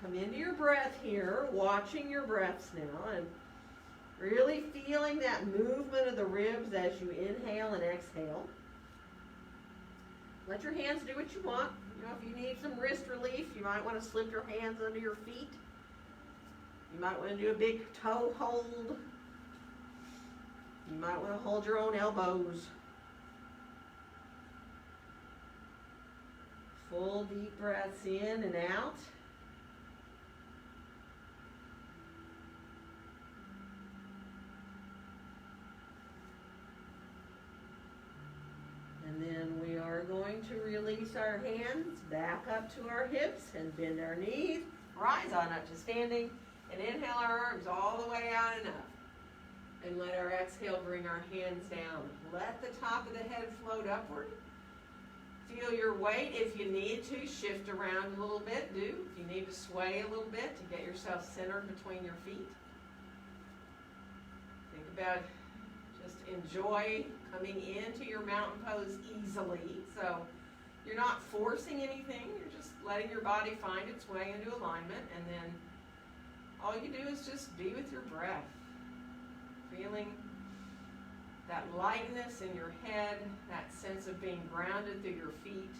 Come into your breath here, watching your breaths now, and really feeling that movement of the ribs as you inhale and exhale. Let your hands do what you want. You know, if you need some wrist relief, you might want to slip your hands under your feet. You might want to do a big toe hold. You might want to hold your own elbows. Full deep breaths in and out. And then we are going to release our hands back up to our hips and bend our knees. Rise on up to standing. And inhale our arms all the way out and up. And let our exhale bring our hands down. Let the top of the head float upward. Feel your weight. If you need to, shift around a little bit. Do. If you need to sway a little bit to get yourself centered between your feet. Think about just enjoy coming into your mountain pose easily. So you're not forcing anything. You're just letting your body find its way into alignment, and then all you do is just be with your breath, feeling that lightness in your head, that sense of being grounded through your feet.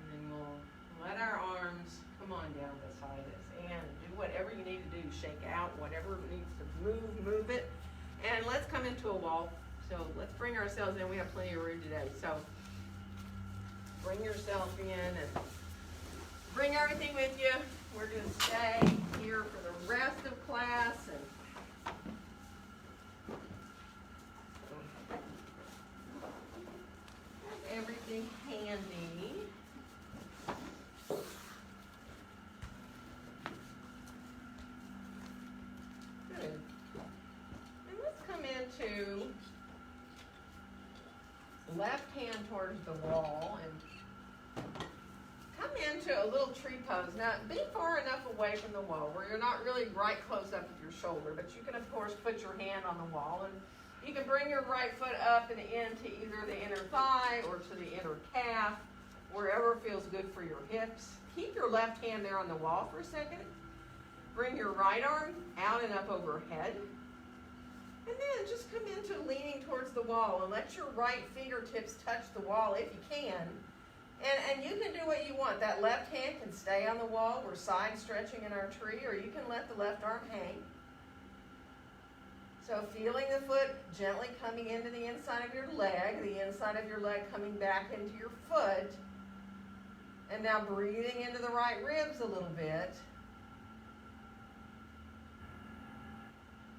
And then we'll let our arms come on down beside us and do whatever you need to do. Shake out whatever needs to move it. And let's come into a wall. So let's bring ourselves in. We have plenty of room today. So bring yourself in and bring everything with you. We're going to stay here for the rest of class. And have everything handy. Good. Into left hand towards the wall and come into a little tree pose. Now, be far enough away from the wall where you're not really right close up with your shoulder, but you can, of course, put your hand on the wall, and you can bring your right foot up and into either the inner thigh or to the inner calf, wherever feels good for your hips. Keep your left hand there on the wall for a second. Bring your right arm out and up overhead. And then just come into leaning towards the wall and let your right fingertips touch the wall if you can. And you can do what you want. That left hand can stay on the wall. We're side stretching in our tree, or you can let the left arm hang. So feeling the foot gently coming into the inside of your leg, the inside of your leg coming back into your foot. And now breathing into the right ribs a little bit.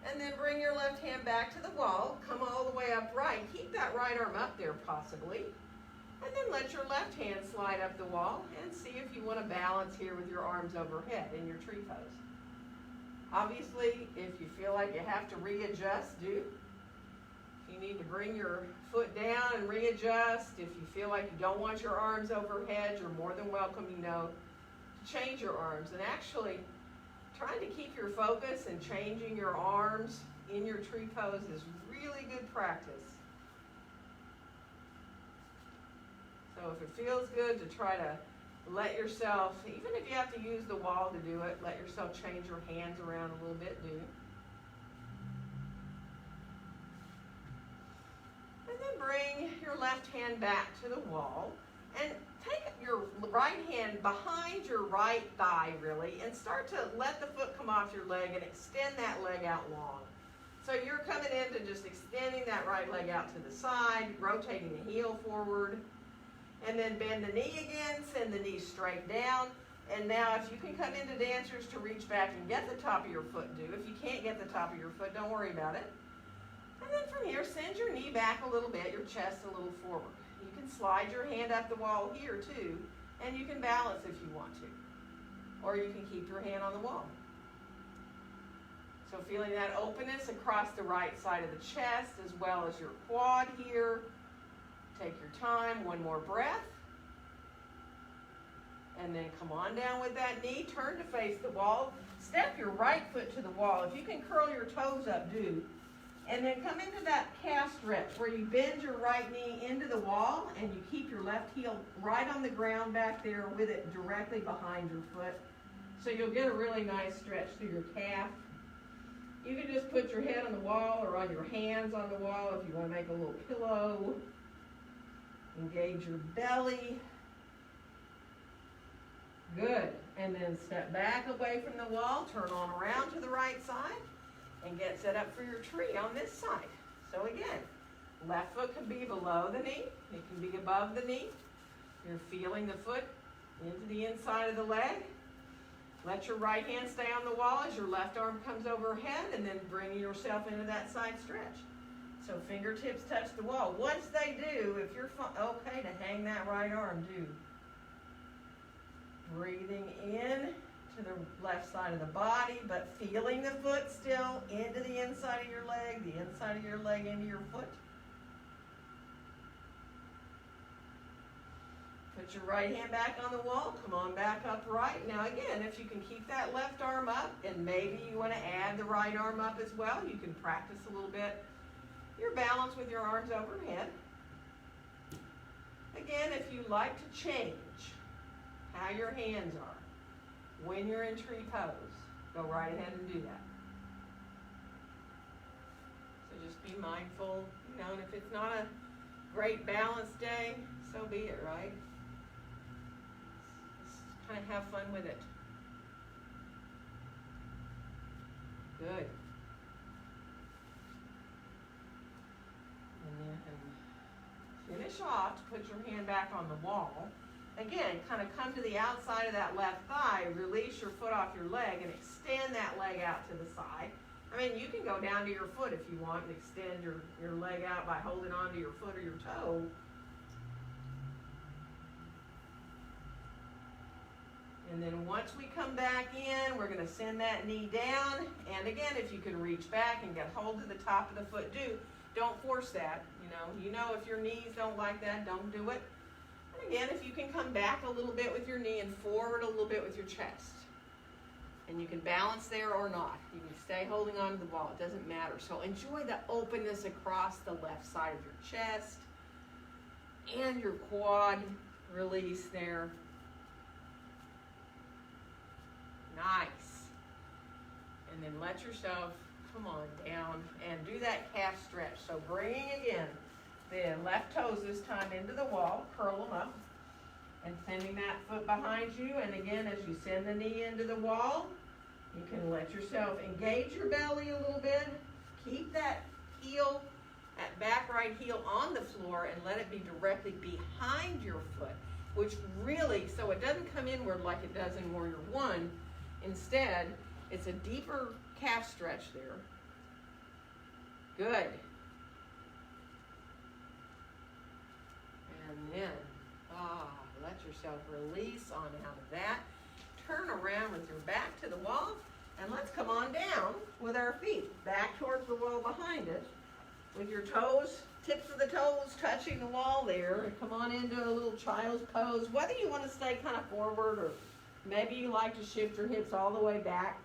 And then bring your left hand back to the wall. Come all the way upright. Keep that right arm up there possibly. And then let your left hand slide up the wall and see if you want to balance here with your arms overhead in your tree pose. Obviously, if you feel like you have to readjust, do. If you need to bring your foot down and readjust, if you feel like you don't want your arms overhead, you're more than welcome, to change your arms. And actually, trying to keep your focus and changing your arms in your tree pose is really good practice. So if it feels good to try to let yourself, even if you have to use the wall to do it, let yourself change your hands around a little bit, do. And then bring your left hand back to the wall and take your right hand behind your right thigh, really, and start to let the foot come off your leg and extend that leg out long. So you're coming into just extending that right leg out to the side, rotating the heel forward, and then bend the knee again, send the knee straight down. And now if you can come into dancers to reach back and get the top of your foot, do. If you can't get the top of your foot, don't worry about it. And then from here, send your knee back a little bit, your chest a little forward. You can slide your hand up the wall here too, and you can balance if you want to. Or you can keep your hand on the wall. So feeling that openness across the right side of the chest as well as your quad here. Take your time, one more breath. And then come on down with that knee, turn to face the wall. Step your right foot to the wall. If you can curl your toes up, do. And then come into that calf stretch where you bend your right knee into the wall and you keep your left heel right on the ground back there with it directly behind your foot. So you'll get a really nice stretch through your calf. You can just put your head on the wall or on your hands on the wall if you want to make a little pillow. Engage your belly. Good. And then step back away from the wall, turn on around to the right side, and get set up for your tree on this side. So again, left foot can be below the knee. It can be above the knee. You're feeling the foot into the inside of the leg. Let your right hand stay on the wall as your left arm comes overhead, and then bring yourself into that side stretch. So fingertips touch the wall. Once they do, if you're okay to hang that right arm, do. Breathing in to the left side of the body, but feeling the foot still into the inside of your leg, the inside of your leg into your foot. Put your right hand back on the wall. Come on back upright. Now again, if you can keep that left arm up, and maybe you want to add the right arm up as well, you can practice a little bit your balance with your arms overhead. Again, if you like to change how your hands are when you're in tree pose, go right ahead and do that. So just be mindful, and if it's not a great balance day, so be it, right? Just kind of have fun with it. Good. And then finish off to put your hand back on the wall. Again, kind of come to the outside of that left thigh, release your foot off your leg, and extend that leg out to the side. I mean, you can go down to your foot if you want and extend your leg out by holding onto your foot or your toe. And then once we come back in, we're going to send that knee down. And again, if you can reach back and get hold of the top of the foot, do. Don't force that. You know if your knees don't like that, don't do it. And again, if you can come back a little bit with your knee and forward a little bit with your chest. And you can balance there or not. You can stay holding on to the wall. It doesn't matter. So enjoy the openness across the left side of your chest and your quad release there. Nice. And then let yourself come on down and do that calf stretch. So bringing again the left toes this time into the wall, curl them up, and sending that foot behind you. And again, as you send the knee into the wall, you can let yourself engage your belly a little bit. Keep that heel, that back right heel on the floor, and let it be directly behind your foot, which really, so it doesn't come inward like it does in Warrior One. Instead, it's a deeper calf stretch there. Good. And then, let yourself release on out of that. Turn around with your back to the wall, and let's come on down with our feet back towards the wall behind us, with your toes, tips of the toes touching the wall there, and come on into a little child's pose. Whether you want to stay kind of forward, or maybe you like to shift your hips all the way back.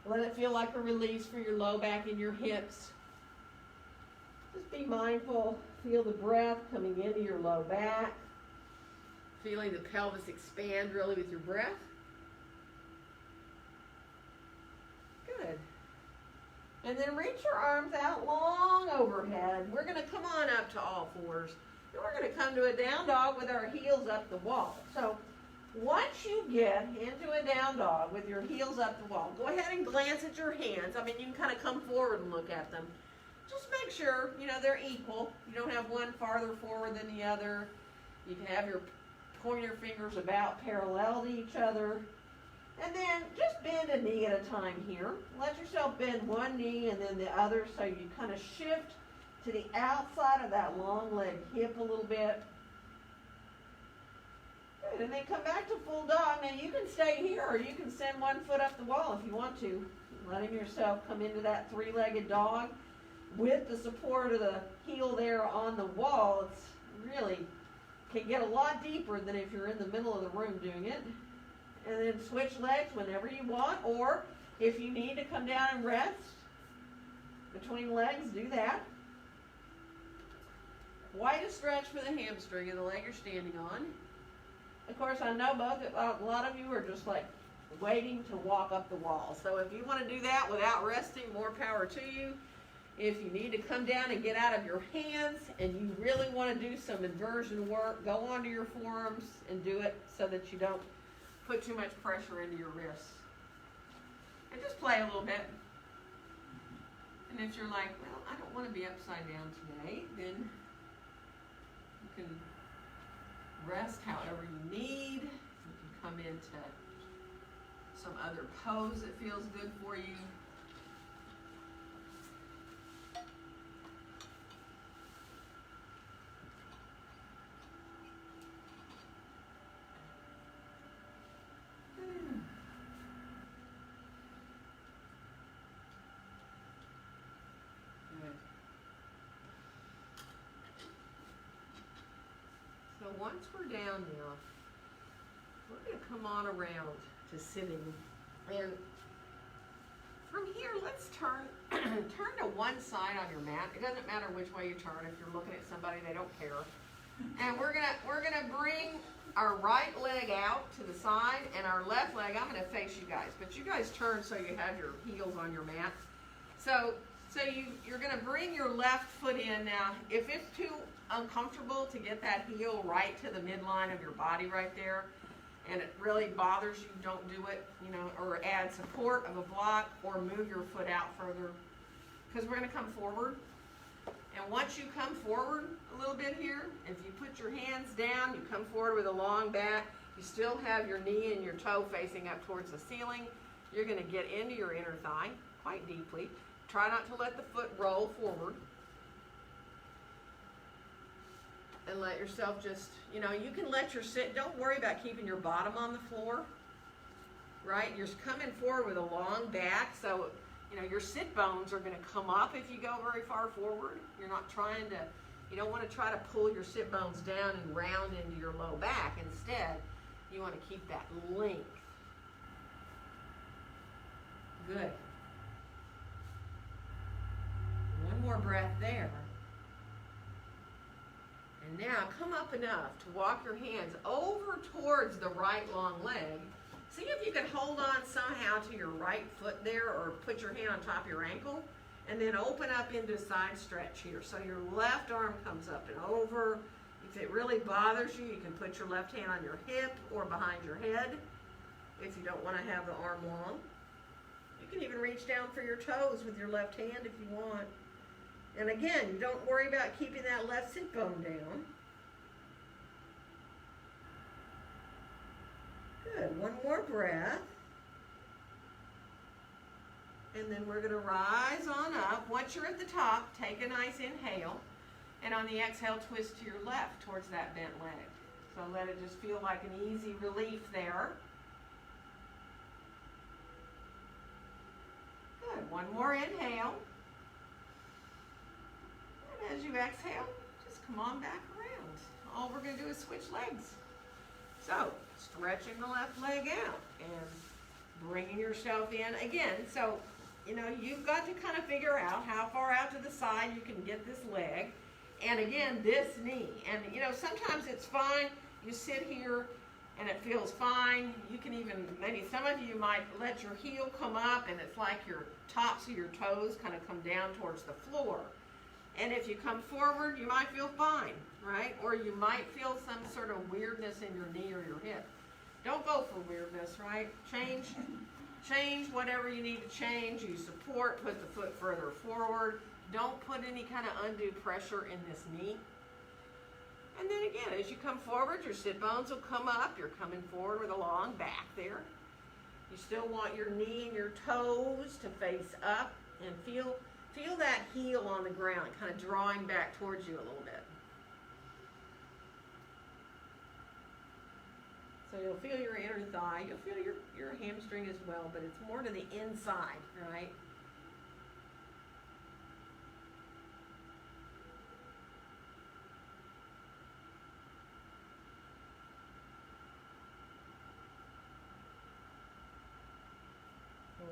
Let it feel like a release for your low back and your hips. Just be mindful. Feel the breath coming into your low back. Feeling the pelvis expand really with your breath. Good. And then reach your arms out long overhead. We're going to come on up to all fours. And we're going to come to a down dog with our heels up the wall. So once you get into a down dog with your heels up the wall, go ahead and glance at your hands. I mean, you can kind of come forward and look at them. Just make sure, they're equal. You don't have one farther forward than the other. You can have your pointer fingers about parallel to each other. And then just bend a knee at a time here. Let yourself bend one knee and then the other, so you kind of shift to the outside of that long leg hip a little bit. Good, and then come back to full dog. Now you can stay here, or you can send one foot up the wall if you want to. Letting yourself come into that three-legged dog with the support of the heel there on the wall. It's really can get a lot deeper than if you're in the middle of the room doing it. And then switch legs whenever you want, or if you need to come down and rest between legs, do that. Quite a stretch for the hamstring of the leg you're standing on. Of course, I know a lot of you are just like waiting to walk up the wall. So if you want to do that without resting, more power to you. If you need to come down and get out of your hands and you really want to do some inversion work, go onto your forearms and do it so that you don't put too much pressure into your wrists. And just play a little bit. And if you're like, well, I don't want to be upside down today, then you can rest however you need. You can come into some other pose that feels good for you. So once we're down now, we're going to come on around to sitting. And from here, let's turn to one side on your mat. It doesn't matter which way you turn. If you're looking at somebody, they don't care. And we're gonna bring our right leg out to the side, and our left leg, I'm going to face you guys. But you guys turn so you have your heels on your mat. So you're going to bring your left foot in. Now, if it's too uncomfortable to get that heel right to the midline of your body right there, and it really bothers you, don't do it, or add support of a block, or move your foot out further, because we're going to come forward. And once you come forward a little bit here, if you put your hands down, you come forward with a long back, you still have your knee and your toe facing up towards the ceiling. You're going to get into your inner thigh quite deeply. Try not to let the foot roll forward. And let yourself just, you can let your sit, don't worry about keeping your bottom on the floor, right? You're coming forward with a long back, so, your sit bones are going to come up if you go very far forward. You're not trying to You don't want to try to pull your sit bones down and round into your low back. Instead, you want to keep that length. Good. One more breath there. And now come up enough to walk your hands over towards the right long leg. See if you can hold on somehow to your right foot there, or put your hand on top of your ankle, and then open up into a side stretch here. So your left arm comes up and over. If it really bothers you, you can put your left hand on your hip or behind your head if you don't want to have the arm long. You can even reach down for your toes with your left hand if you want. And again, you don't worry about keeping that left sit bone down. Good. One more breath. And then we're going to rise on up. Once you're at the top, take a nice inhale. And on the exhale, twist to your left towards that bent leg. So let it just feel like an easy relief there. Good. One more inhale. And as you exhale, just come on back around. All we're going to do is switch legs. So, stretching the left leg out and bringing yourself in again. So, you know, you've got to kind of figure out how far out to the side you can get this leg. And again, this knee. And, you know, sometimes it's fine. You sit here and it feels fine. You can even, maybe some of you might let your heel come up and it's like your tops of your toes kind of come down towards the floor. And if you come forward, you might feel fine, right? Or you might feel some sort of weirdness in your knee or your hip. Don't go for weirdness, right? Change whatever you need to change. You support, put the foot further forward. Don't put any kind of undue pressure in this knee. And then again, as you come forward, your sit bones will come up. You're coming forward with a long back there. You still want your knee and your toes to face up, and feel that heel on the ground, kind of drawing back towards you a little bit. So you'll feel your inner thigh. You'll feel your hamstring as well, but it's more to the inside, right?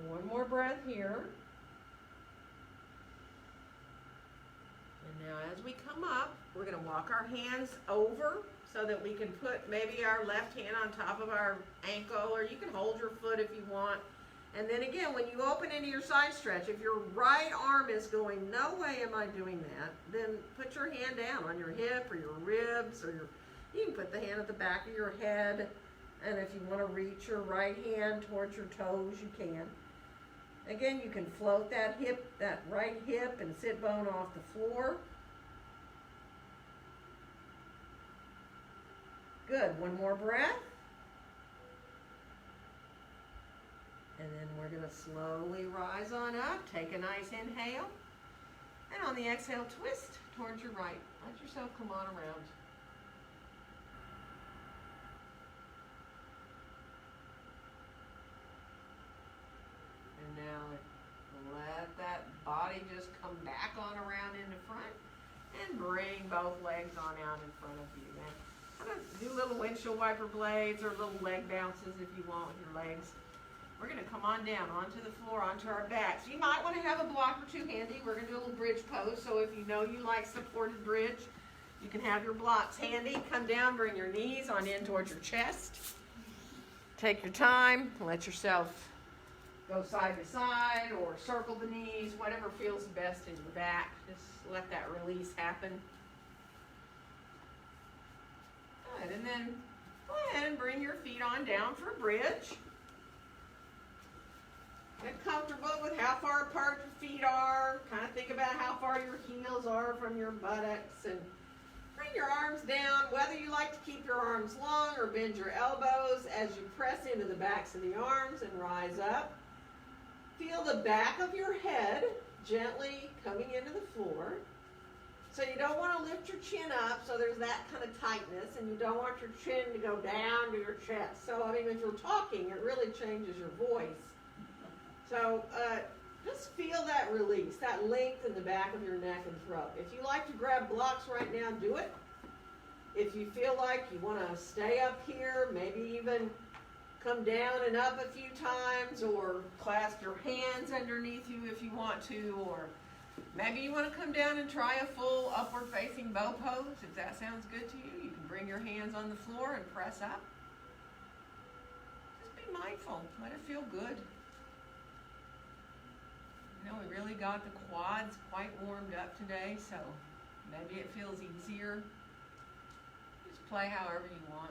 One more breath here. And now as we come up, we're going to walk our hands over so that we can put maybe our left hand on top of our ankle, or you can hold your foot if you want. And then again, when you open into your side stretch, if your right arm is going, no way am I doing that, then put your hand down on your hip or your ribs, or you can put the hand at the back of your head. And if you want to reach your right hand towards your toes, you can. Again, you can float that right hip and sit bone off the floor. Good. One more breath. And then we're going to slowly rise on up. Take a nice inhale. And on the exhale, twist towards your right. Let yourself come on around. And now let that body just come back on around into front. And bring both legs on out in front of you. And kind of do little windshield wiper blades or little leg bounces if you want with your legs. We're going to come on down onto the floor, onto our backs. You might want to have a block or two handy. We're going to do a little bridge pose. So if you know you like supported bridge, you can have your blocks handy. Come down, bring your knees on in towards your chest. Take your time. Let yourself go side to side or circle the knees, whatever feels best in your back. Just let that release happen. Good. And then go ahead and bring your feet on down for a bridge. Get comfortable with how far apart your feet are. Kind of think about how far your heels are from your buttocks, and bring your arms down, whether you like to keep your arms long or bend your elbows as you press into the backs of the arms and rise up. Feel the back of your head gently coming into the floor. So you don't want to lift your chin up, so there's that kind of tightness, and you don't want your chin to go down to your chest. So, I mean, if you're talking, it really changes your voice. So just feel that release, that length in the back of your neck and throat. If you like to grab blocks right now, do it. If you feel like you want to stay up here, maybe even come down and up a few times, or clasp your hands underneath you if you want to, or maybe you want to come down and try a full upward facing bow pose. If that sounds good to you, you can bring your hands on the floor and press up. Just be mindful. Let it feel good. You know, we really got the quads quite warmed up today, so maybe it feels easier. Just play however you want.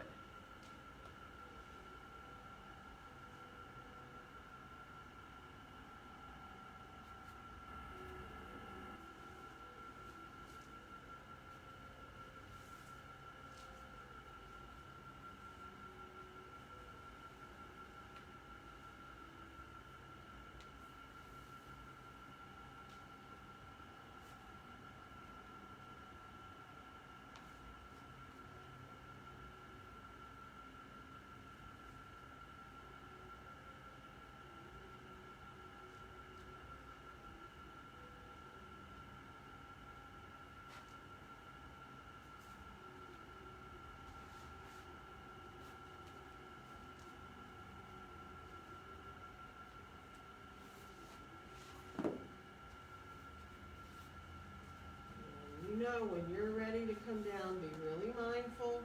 When you're ready to come down, be really mindful,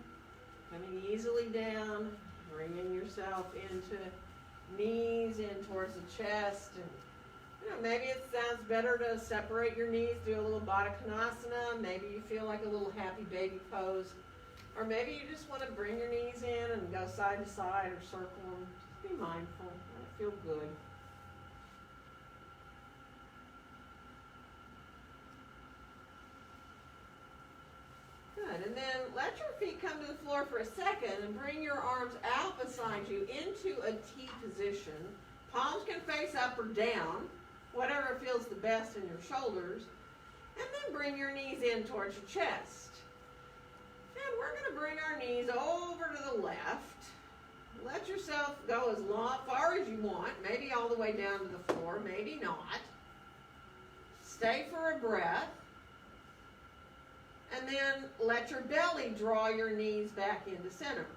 coming easily down, bringing yourself into knees in towards the chest, and maybe it sounds better to separate your knees, do a little Baddha Konasana. Maybe you feel like a little happy baby pose, or maybe you just want to bring your knees in and go side to side or circle them. Just be mindful, let it feel good. And then let your feet come to the floor for a second and bring your arms out beside you into a T position. Palms can face up or down, whatever feels the best in your shoulders. And then bring your knees in towards your chest. And we're going to bring our knees over to the left. Let yourself go as far as you want, maybe all the way down to the floor, maybe not. Stay for a breath. And then let your belly draw your knees back into center.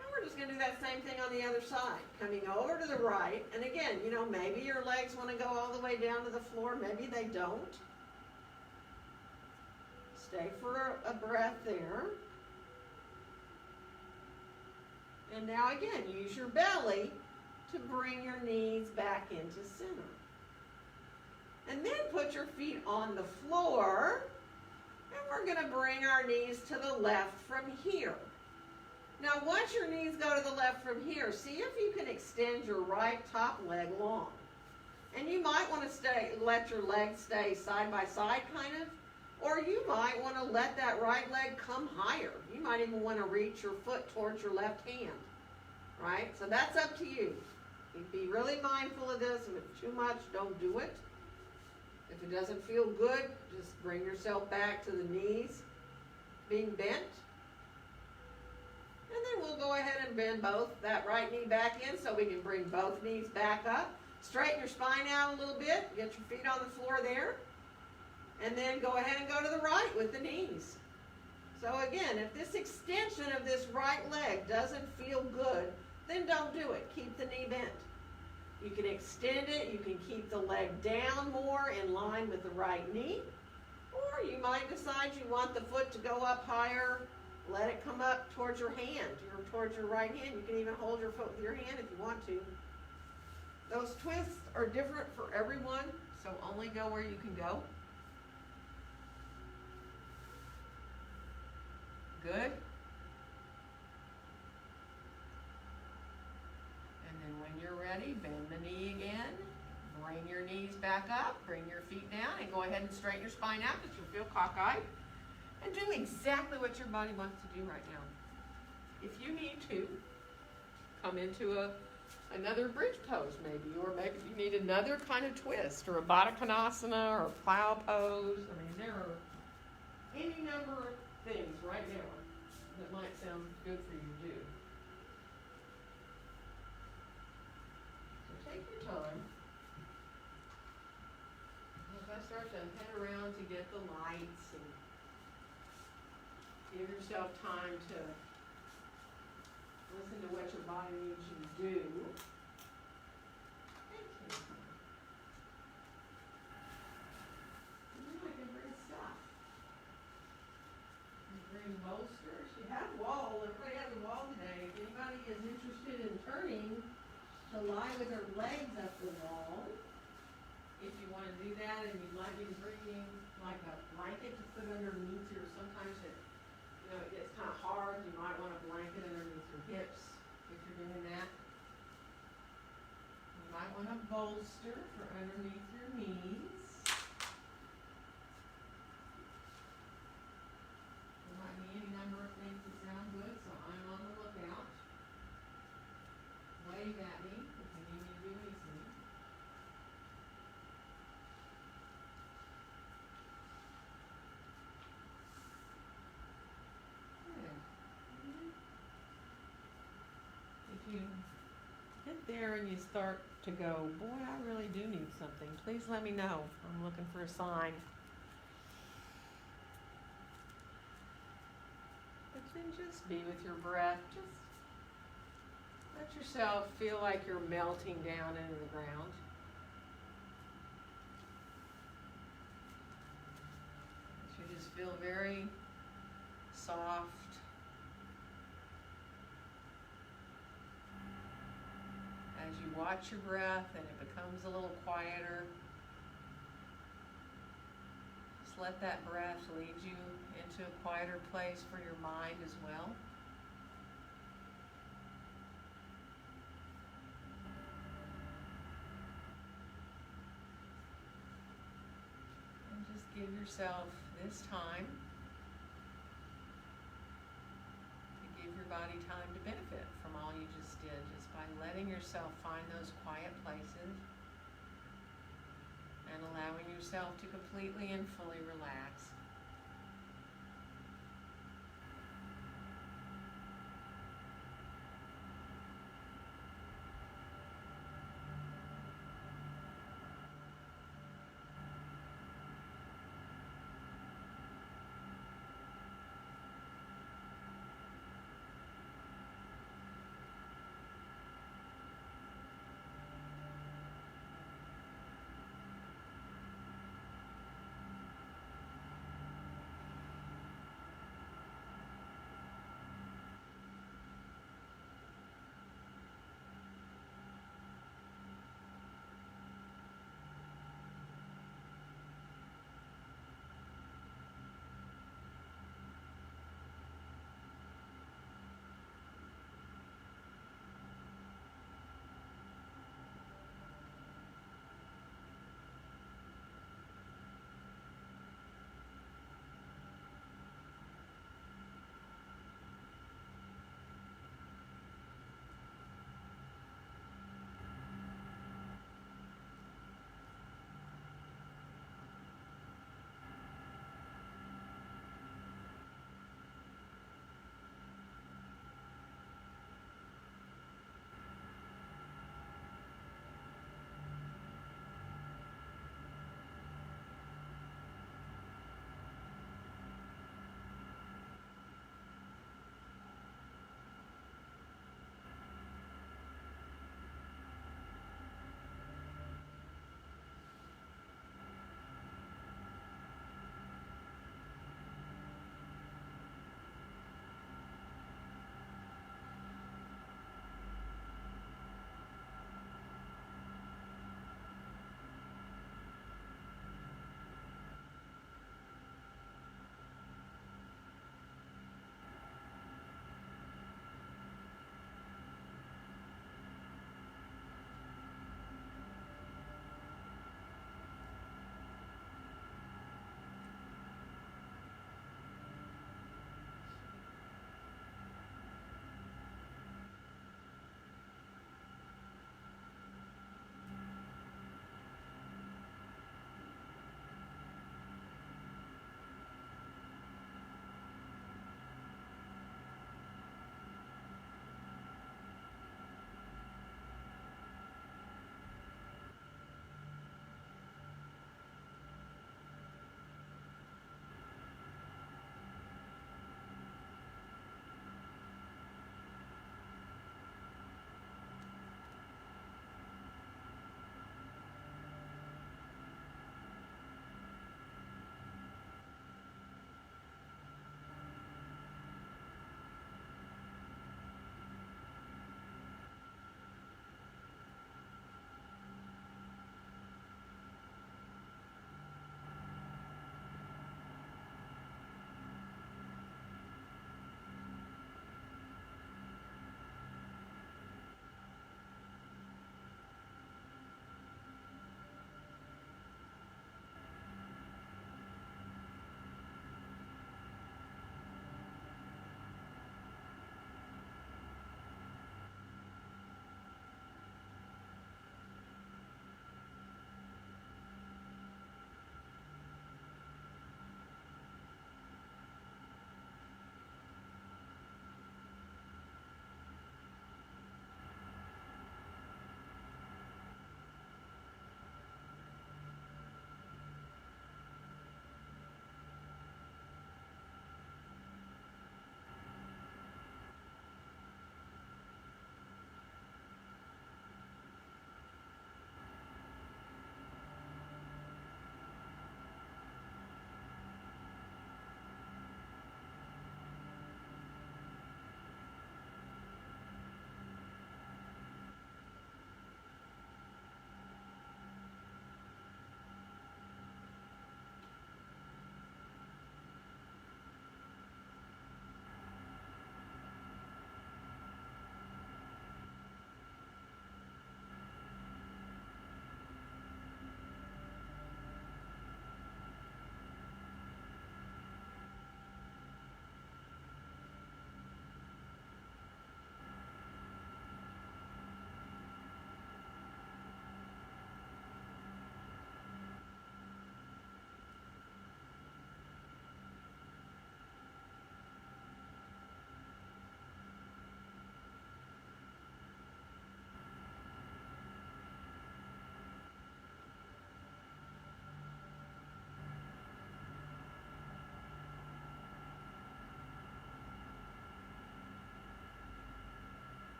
And we're just going to do that same thing on the other side. Coming over to the right. And again, maybe your legs want to go all the way down to the floor. Maybe they don't. Stay for a breath there. And now again, use your belly to bring your knees back into center. And then put your feet on the floor. And we're going to bring our knees to the left from here. Now, once your knees go to the left from here, see if you can extend your right top leg long. And you might want to let your legs stay side by side, kind of. Or you might want to let that right leg come higher. You might even want to reach your foot towards your left hand. Right? So that's up to you. Be really mindful of this. If it's too much, don't do it. If it doesn't feel good, just bring yourself back to the knees being bent. And then we'll go ahead and bend that right knee back in so we can bring both knees back up. Straighten your spine out a little bit. Get your feet on the floor there. And then go ahead and go to the right with the knees. So again, if this extension of this right leg doesn't feel good, then don't do it. Keep the knee bent. You can extend it, you can keep the leg down more in line with the right knee, or you might decide you want the foot to go up higher, let it come up towards your hand, or towards your right hand. You can even hold your foot with your hand if you want to. Those twists are different for everyone, so only go where you can go. Good. When you're ready, bend the knee again, bring your knees back up, bring your feet down, and go ahead and straighten your spine out because you'll feel cockeyed. And do exactly what your body wants to do right now. If you need to, come into another bridge pose maybe, or maybe you need another kind of twist, or a Baddha Konasana, or a plow pose. I mean, there are any number of things right now that might sound good for you to do. Take your time. heights, and give yourself time to listen to what your body needs you to do. Thank you. And then I can bring stuff. Bring bolsters. You have wall. Everybody has a wall today. If anybody is interested in turning to lie with their legs up the wall, if you want to do that and you'd like me to bring in like a blanket to put underneath your, sometimes it, it gets kind of hard. You might want a blanket underneath your hips if you're doing that. You might want a bolster for underneath your knees. There might be any number of things that sound good, so I'm on the lookout. Wave at me if you need me to do anything. If you get there and you start to go, boy, I really do need something, please let me know. I'm looking for a sign. But then just be with your breath. Just let yourself feel like you're melting down into the ground. You just feel very soft. As you watch your breath and it becomes a little quieter, just let that breath lead you into a quieter place for your mind as well. And just give yourself this time to give your body time to benefit from all you just did, just by letting yourself find those quiet places and allowing yourself to completely and fully relax.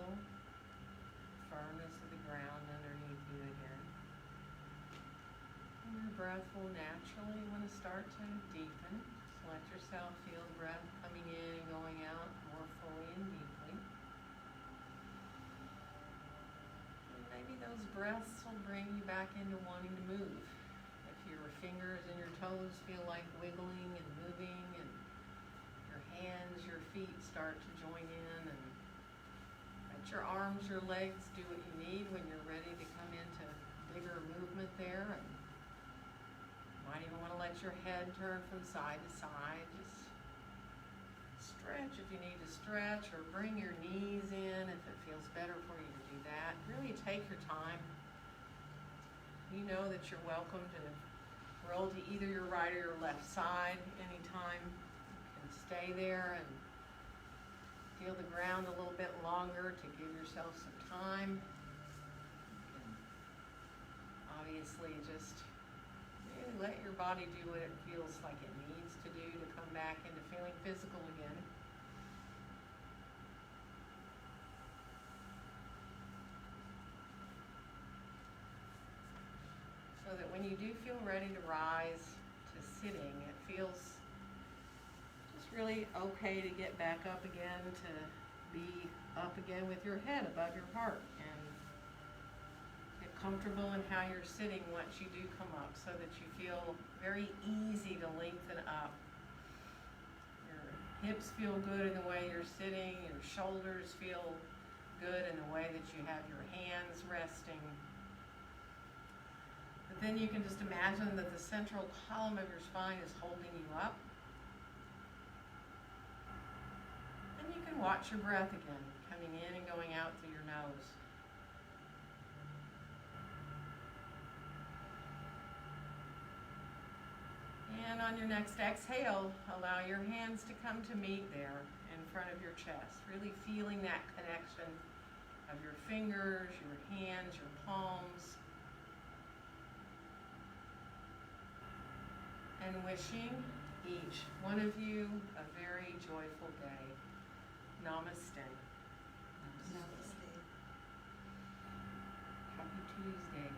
feel firmness of the ground underneath you again. And your breath will naturally want to start to deepen. Just let yourself feel the breath coming in and going out more fully and deeply. And maybe those breaths will bring you back into wanting to move. If your fingers and your toes feel like wiggling and moving, and your hands, your feet start to join in, and let your arms, your legs do what you need when you're ready to come into bigger movement there. And you might even want to let your head turn from side to side. Just stretch if you need to stretch, or bring your knees in if it feels better for you to do that. Really take your time. You know that you're welcome to roll to either your right or your left side anytime. You can stay there and feel the ground a little bit longer to give yourself some time. You can obviously just really let your body do what it feels like it needs to do to come back into feeling physical again. So that when you do feel ready to rise to sitting, it feels just really okay to get back up again, to be up again with your head above your heart, and get comfortable in how you're sitting once you do come up, so that you feel very easy to lengthen up. Your hips feel good in the way you're sitting, your shoulders feel good in the way that you have your hands resting. But then you can just imagine that the central column of your spine is holding you up. And you can watch your breath again, coming in and going out through your nose. And on your next exhale, allow your hands to come to meet there in front of your chest, really feeling that connection of your fingers, your hands, your palms. And wishing each one of you a very joyful day. Namaste. Namaste. Happy Tuesday.